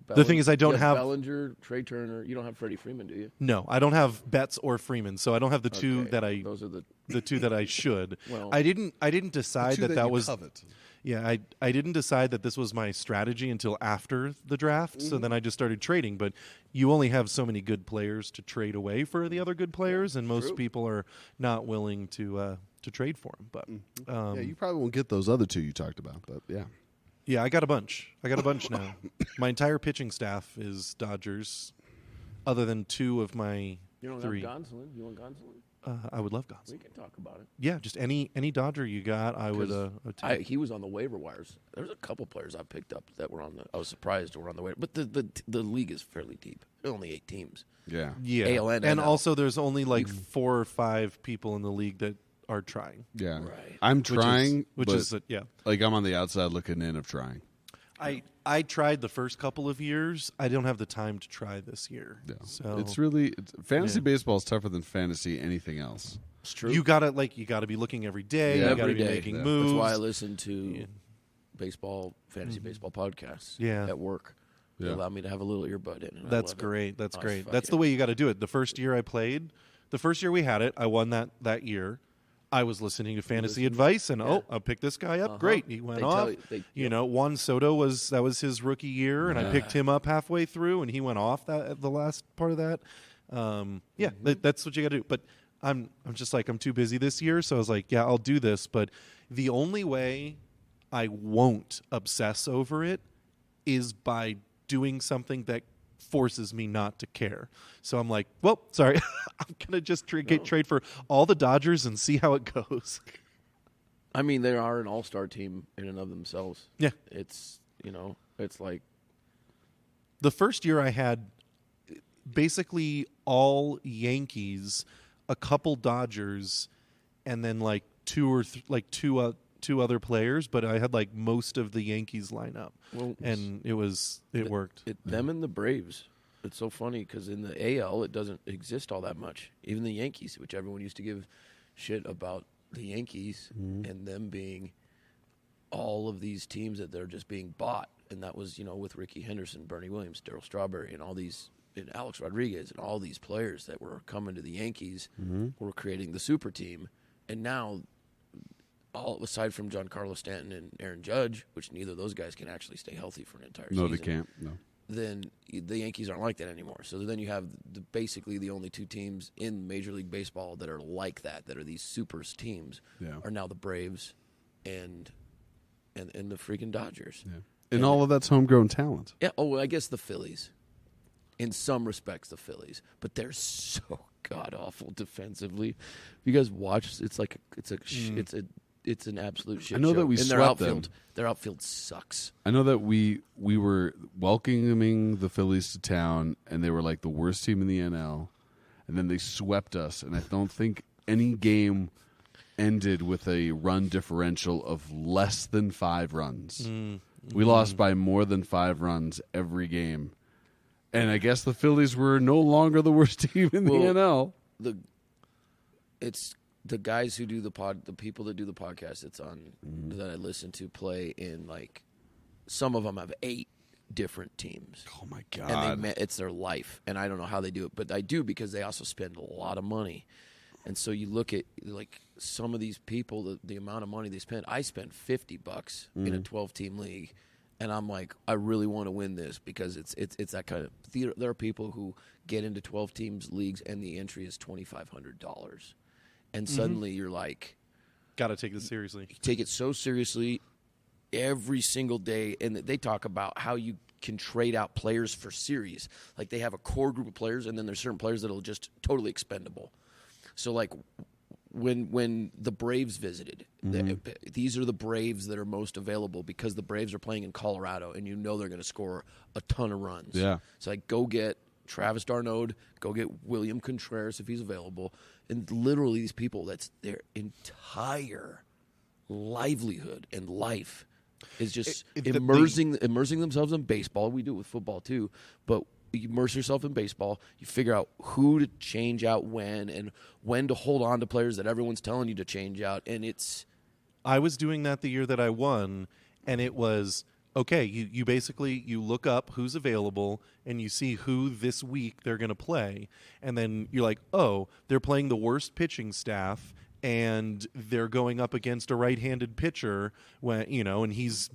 Speaker 2: The thing is, I don't
Speaker 3: you
Speaker 2: have
Speaker 3: Bellinger, Trey Turner. You don't have Freddie Freeman, do you?
Speaker 2: No, I don't have Betts or Freeman, so I don't have the two
Speaker 3: Okay,
Speaker 2: that I.
Speaker 3: Those are
Speaker 2: the two that I should.
Speaker 3: Well,
Speaker 2: I didn't decide
Speaker 1: Two
Speaker 2: that
Speaker 1: you
Speaker 2: was.
Speaker 1: covet.
Speaker 2: Yeah, I didn't decide that this was my strategy until after the draft. So then I just started trading. But you only have so many good players to trade away for the other good players, and most
Speaker 3: true.
Speaker 2: people are not willing to trade for them. But
Speaker 1: Yeah, you probably won't get those other two you talked about, but yeah.
Speaker 2: yeah, I got a bunch. Now. My entire pitching staff is Dodgers, other than two of my
Speaker 3: you don't
Speaker 2: three.
Speaker 3: have Gonsolin. You want Gonsolin?
Speaker 2: I would love Gonsolin.
Speaker 3: We can talk about it.
Speaker 2: Yeah, just any Dodger you got, I would.
Speaker 3: He was on the waiver wires. There's a couple players I picked up that were on the. I was surprised were on the waiver, but the league is fairly deep. Only 8 teams.
Speaker 1: Yeah.
Speaker 2: Yeah,
Speaker 3: AL and
Speaker 2: and
Speaker 3: NL.
Speaker 2: also there's only like 4 or 5 people in the league that are trying.
Speaker 1: Yeah.
Speaker 3: Right.
Speaker 1: I'm trying,
Speaker 2: which
Speaker 1: but,
Speaker 2: is yeah.
Speaker 1: like I'm on the outside looking in of trying.
Speaker 2: I tried the first couple of years. I don't have the time to try this year.
Speaker 1: Yeah.
Speaker 2: So
Speaker 1: It's fantasy
Speaker 2: Yeah.
Speaker 1: baseball is tougher than fantasy anything else.
Speaker 3: It's true.
Speaker 2: you gotta be looking every day.
Speaker 1: Yeah,
Speaker 2: you gotta
Speaker 3: every
Speaker 2: be
Speaker 3: day.
Speaker 2: making
Speaker 1: Yeah.
Speaker 2: moves.
Speaker 3: That's why I listen to fantasy baseball podcasts.
Speaker 2: Yeah.
Speaker 3: At work, they
Speaker 1: Yeah.
Speaker 3: allow me to have a little earbud in. And I
Speaker 2: That's
Speaker 3: love it.
Speaker 2: great. That's
Speaker 3: Oh,
Speaker 2: great.
Speaker 3: fuck
Speaker 2: That's
Speaker 3: yeah.
Speaker 2: the way you got to do it. The first year I played, the first year we had it, I won that year. I was listening to fantasy advice, and I'll pick this guy up.
Speaker 3: Uh-huh.
Speaker 2: Great, he went
Speaker 3: They
Speaker 2: off.
Speaker 3: tell
Speaker 2: You know, Juan Soto was his rookie year, and I picked him up halfway through, and he went off the last part of that. Yeah, that's what you got to do. But I'm just like I'm too busy this year, so I was like, yeah, I'll do this. But the only way I won't obsess over it is by doing something that forces me not to care. So I'm like, well, sorry, I'm gonna just trade for all the Dodgers and see how it goes.
Speaker 3: I mean, they are an all-star team in and of themselves.
Speaker 2: Yeah.
Speaker 3: It's it's like
Speaker 2: The first year I had basically all Yankees, a couple Dodgers, and then like two other players, but I had like most of the Yankees lineup, and it worked.
Speaker 3: them and the Braves. It's so funny because in the AL it doesn't exist all that much. Even the Yankees, which everyone used to give shit about the Yankees and them being all of these teams that they're just being bought, and that was with Ricky Henderson, Bernie Williams, Darryl Strawberry, and all these, and Alex Rodriguez, and all these players that were coming to the Yankees were creating the super team, and now. All aside from Giancarlo Stanton and Aaron Judge, which neither of those guys can actually stay healthy for an entire season.
Speaker 1: No, they can't. No.
Speaker 3: Then the Yankees aren't like that anymore. So then you have basically the only 2 teams in Major League Baseball that are like that are these super teams.
Speaker 1: Yeah.
Speaker 3: Are now the Braves and the freaking Dodgers.
Speaker 1: Yeah. And all of that's homegrown talent.
Speaker 3: Yeah. Oh, I guess the Phillies. In some respects, the Phillies, but they're so god awful defensively. You guys watch? It's an absolute shit.
Speaker 1: I know
Speaker 3: show.
Speaker 1: that we
Speaker 3: and
Speaker 1: swept
Speaker 3: their outfield sucks.
Speaker 1: I know that we were welcoming the Phillies to town, and they were like the worst team in the NL, and then they swept us. And I don't think any game ended with a run differential of less than 5 runs. We lost by more than 5 runs every game, and I guess the Phillies were no longer the worst team in the NL.
Speaker 3: It's the guys who do the people that do the podcast it's on that I listen to play in, like, some of them have 8 different teams.
Speaker 1: Oh my god!
Speaker 3: And it's their life, and I don't know how they do it, but I do because they also spend a lot of money. And so you look at like some of these people, the amount of money they spend. I spent $50 in a 12-team league, and I'm like, I really want to win this because it's that kind of. There are people who get into 12 teams leagues, and the entry is $2,500. And suddenly you're like,
Speaker 2: Got to take this seriously.
Speaker 3: you take it so seriously every single day. And they talk about how you can trade out players for series. Like they have a core group of players, and then there's certain players that are just totally expendable. So like when the Braves visited, these are the Braves that are most available because the Braves are playing in Colorado, and you know they're going to score a ton of runs.
Speaker 1: Yeah.
Speaker 3: So like go get Travis d'Arnaud, go get William Contreras if he's available. And literally these people, that's their entire livelihood and life is just immersing themselves in baseball. We do it with football too, but you immerse yourself in baseball. You figure out who to change out when, and when to hold on to players that everyone's telling you to change out. And it's
Speaker 2: I was doing that the year that I won, and it was okay, you basically you look up who's available and you see who this week they're going to play, and then you're like, oh, they're playing the worst pitching staff, and they're going up against a right-handed pitcher when and he's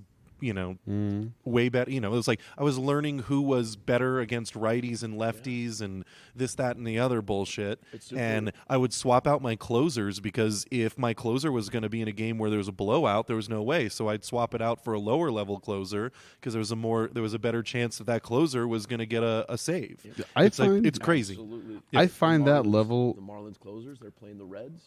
Speaker 2: way better. It was like I was learning who was better against righties and lefties and this, that, and the other bullshit. And I would swap out my closers because if my closer was going to be in a game where there was a blowout, there was no way. So I'd swap it out for a lower level closer because there was a better chance that closer was going to get a save.
Speaker 1: Yeah.
Speaker 2: It's crazy.
Speaker 3: Absolutely.
Speaker 1: I find that level.
Speaker 3: The Marlins closers, they're playing the Reds.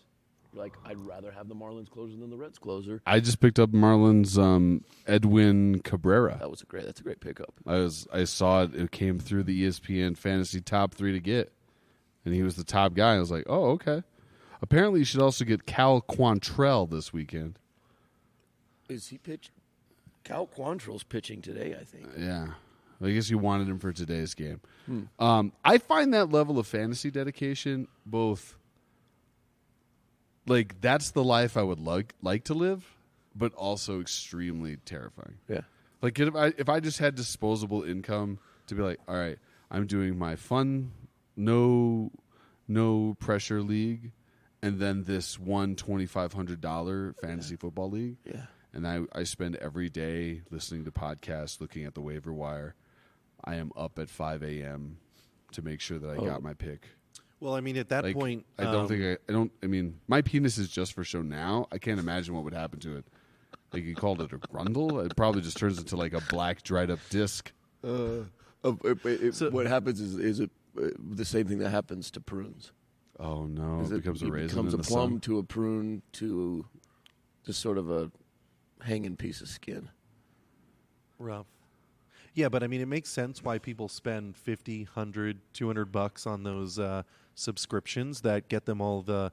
Speaker 3: Like, I'd rather have the Marlins closer than the Reds closer.
Speaker 1: I just picked up Marlins Edwin Cabrera.
Speaker 3: That's a great pickup.
Speaker 1: I saw it. It came through the ESPN fantasy top 3 to get, and he was the top guy. I was like, oh, okay. Apparently, you should also get Cal Quantrill this weekend.
Speaker 3: Is he pitching? Cal Quantrill's pitching today, I think.
Speaker 1: Yeah. I guess you wanted him for today's game. I find that level of fantasy dedication both... like, that's the life I would like to live, but also extremely terrifying.
Speaker 3: Yeah.
Speaker 1: Like, if I just had disposable income to be like, all right, I'm doing my fun, no pressure league, and then this one $2,500 fantasy football league.
Speaker 3: Yeah.
Speaker 1: And I spend every day listening to podcasts, looking at the waiver wire. I am up at 5 a.m. to make sure that I got my pick.
Speaker 2: Well, I mean, at that point,
Speaker 1: I mean, my penis is just for show now. I can't imagine what would happen to it. Like, you called it a grundle? It probably just turns into like a black dried up disc.
Speaker 3: What happens is it the same thing that happens to prunes.
Speaker 1: Oh no! It becomes a raisin.
Speaker 3: Becomes
Speaker 1: in
Speaker 3: a
Speaker 1: the
Speaker 3: plum
Speaker 1: sun.
Speaker 3: to a prune to just sort of a hanging piece of skin.
Speaker 2: Rough. Yeah, but I mean, it makes sense why people spend $50, $100, $200 on those subscriptions that get them all the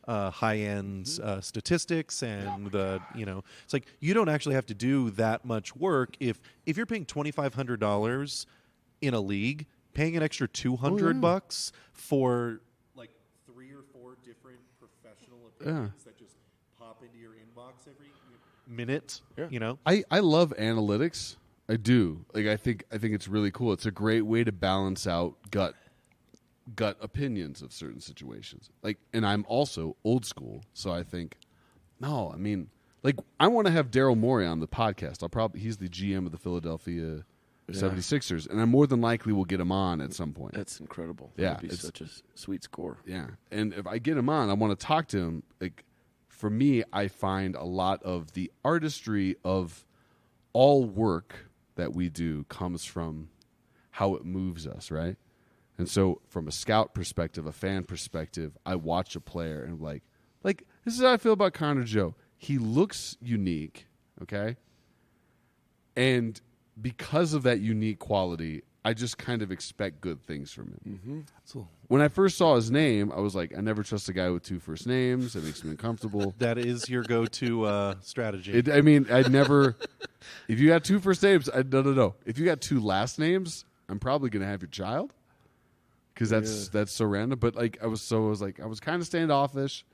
Speaker 2: high-end statistics and it's like you don't actually have to do that much work if you're paying $2,500 in a league, paying an extra $200 for like 3 or 4 different professional opinions that just pop into your inbox every minute.
Speaker 3: Yeah.
Speaker 1: I love analytics. I do. Like, I think it's really cool. It's a great way to balance out gut opinions of certain situations. Like, and I'm also old school, so I think, no, I mean, like, I want to have Daryl Morey on the podcast. He's the GM of the Philadelphia 76ers, and I more than likely will get him on at some point.
Speaker 3: That's incredible.
Speaker 1: Yeah,
Speaker 3: That'd be such a sweet score.
Speaker 1: Yeah, and if I get him on, I want to talk to him. Like, for me, I find a lot of the artistry of all work that we do comes from how it moves us, right? And so from a scout perspective, a fan perspective, I watch a player and like this is how I feel about Connor Joe. He looks unique, okay? And because of that unique quality, I just kind of expect good things from him.
Speaker 3: Mm-hmm.
Speaker 2: So
Speaker 1: when I first saw his name, I was like, I never trust a guy with 2 first names. It makes me uncomfortable.
Speaker 2: that is your go-to strategy.
Speaker 1: I'd never. If you got 2 first names, no. If you got 2 last names, I'm probably going to have your child because that's so random. But like, I was kind of standoffish,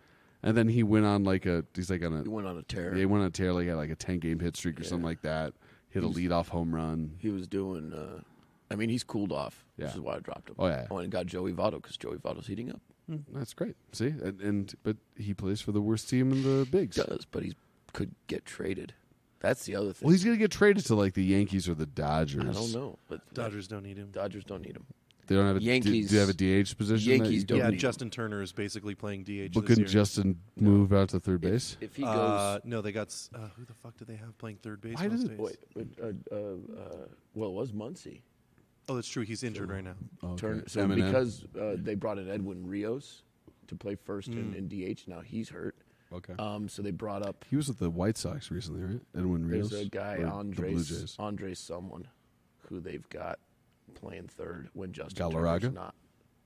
Speaker 1: and then he went on he
Speaker 3: went on a tear.
Speaker 1: Yeah, he went on a tear. Like, had like a 10-game hit streak or something like that. Hit a leadoff home run.
Speaker 3: He was doing. I mean, he's cooled off.
Speaker 1: Yeah.
Speaker 3: This is why I dropped him.
Speaker 1: Oh yeah.
Speaker 3: I went and got Joey Votto because Joey Votto's heating up.
Speaker 1: That's great. See, but he plays for the worst team in the bigs.
Speaker 3: He does, but he could get traded. That's the other thing.
Speaker 1: Well, he's going to get traded to like the Yankees or the Dodgers.
Speaker 3: I don't know, but
Speaker 2: Dodgers don't need him.
Speaker 3: Dodgers don't need him.
Speaker 1: They don't have a
Speaker 3: Yankees.
Speaker 1: Do you have a DH position?
Speaker 3: Yankees don't
Speaker 2: Yeah,
Speaker 3: need
Speaker 2: Justin Turner is basically playing DH
Speaker 1: But
Speaker 2: this
Speaker 1: couldn't
Speaker 2: year.
Speaker 1: Justin move out to third base?
Speaker 3: If he goes,
Speaker 2: No, they got who the fuck do they have playing third base?
Speaker 1: Why
Speaker 2: most
Speaker 1: did it-
Speaker 2: days?
Speaker 3: well, it was Muncy.
Speaker 2: Oh, that's true. He's injured right now.
Speaker 1: Okay.
Speaker 3: Turner. So
Speaker 1: Eminem.
Speaker 3: because they brought in Edwin Rios to play first in DH, now he's hurt.
Speaker 1: Okay.
Speaker 3: So they brought up.
Speaker 1: He was with the White Sox recently, right? Edwin Rios.
Speaker 3: There's a guy,
Speaker 1: Or the Blue Jays.
Speaker 3: Andres someone, who they've got playing third when Justin
Speaker 1: Galarraga?
Speaker 3: Turner's not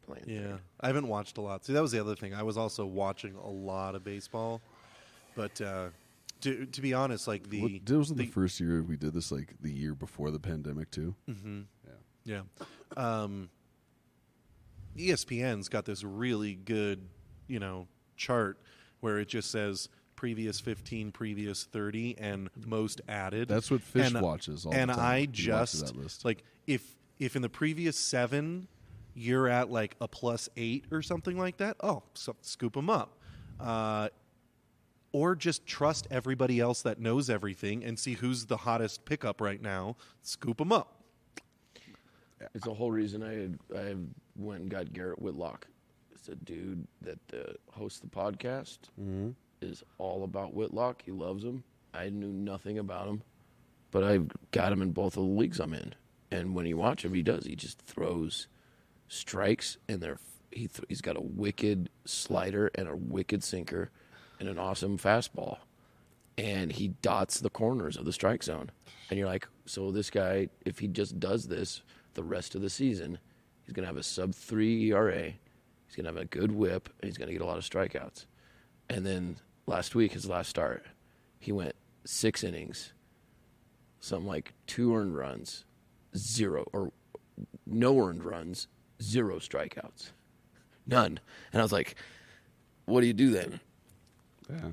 Speaker 3: playing
Speaker 2: Yeah,
Speaker 3: third.
Speaker 2: I haven't watched a lot. See, that was the other thing. I was also watching a lot of baseball, but to be honest, like
Speaker 1: This was the first year we did this, like the year before the pandemic too.
Speaker 2: Mm-hmm. Yeah. ESPN's got this really good, chart where it just says previous 15, previous 30, and most added.
Speaker 1: That's what Fish watches all the time.
Speaker 2: And I
Speaker 1: He watches
Speaker 2: just
Speaker 1: that list.
Speaker 2: like if in the previous 7 you're at like a +8 or something like that. Oh, so scoop them up. Or just trust everybody else that knows everything and see who's the hottest pickup right now. Scoop them up.
Speaker 3: It's the whole reason I went and got Garrett Whitlock. It's a dude that hosts the podcast.
Speaker 1: Mm-hmm.
Speaker 3: Is all about Whitlock. He loves him. I knew nothing about him, but I've got him in both of the leagues I'm in. And when you watch him, he just throws strikes, and he's got a wicked slider and a wicked sinker and an awesome fastball. And he dots the corners of the strike zone. And you're like, so this guy, if he just does this the rest of the season, he's going to have a sub-3 ERA. He's going to have a good whip, and he's going to get a lot of strikeouts. And then last week, his last start, he went 6 innings, something like 2 earned runs, 0, or no earned runs, 0 strikeouts. None. And I was like, what do you do then?
Speaker 1: Yeah.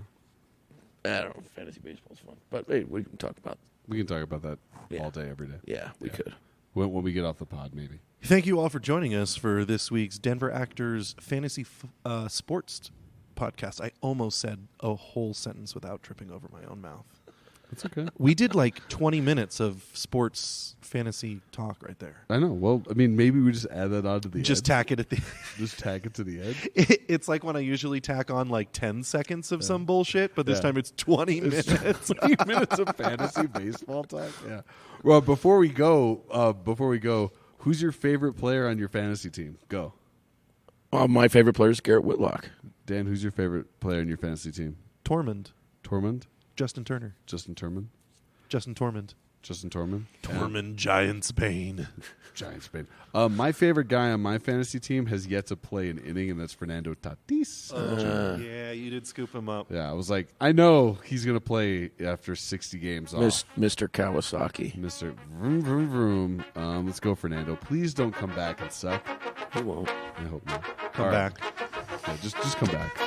Speaker 3: I don't know. Fantasy baseball's fun. But hey, we can talk about.
Speaker 1: We can talk about that all day, every day.
Speaker 3: Yeah, we could.
Speaker 1: When we get off the pod, maybe.
Speaker 2: Thank you all for joining us for this week's Denver Actors Fantasy Sports podcast. I almost said a whole sentence without tripping over my own mouth.
Speaker 1: That's okay.
Speaker 2: We did like 20 minutes of sports fantasy talk right there.
Speaker 1: I know. Well, I mean, maybe we just add that on to the
Speaker 2: Just
Speaker 1: end.
Speaker 2: tack it at the
Speaker 1: Just tack it to the end.
Speaker 2: It's like when I usually tack on like 10 seconds of some bullshit, but this time it's 20 minutes.
Speaker 1: 20 minutes of fantasy baseball talk. Yeah. Well, before we go, who's your favorite player on your fantasy team? Go.
Speaker 3: My favorite player is Garrett Whitlock.
Speaker 1: Dan, who's your favorite player on your fantasy team?
Speaker 2: Tormund.
Speaker 1: Justin Tormund?
Speaker 2: Justin Tormund. Giants Bane.
Speaker 1: Giants Bane. My favorite guy on my fantasy team has yet to play an inning, and that's Fernando Tatis.
Speaker 2: Yeah, you did scoop him up.
Speaker 1: Yeah, I was like, I know he's going to play after 60 games off.
Speaker 3: Mr. Kawasaki.
Speaker 1: Mr. Vroom, vroom, vroom. Let's go, Fernando. Please don't come back and suck.
Speaker 3: He won't.
Speaker 1: I hope not.
Speaker 2: Come
Speaker 1: All right.
Speaker 2: back.
Speaker 1: Yeah, just come back.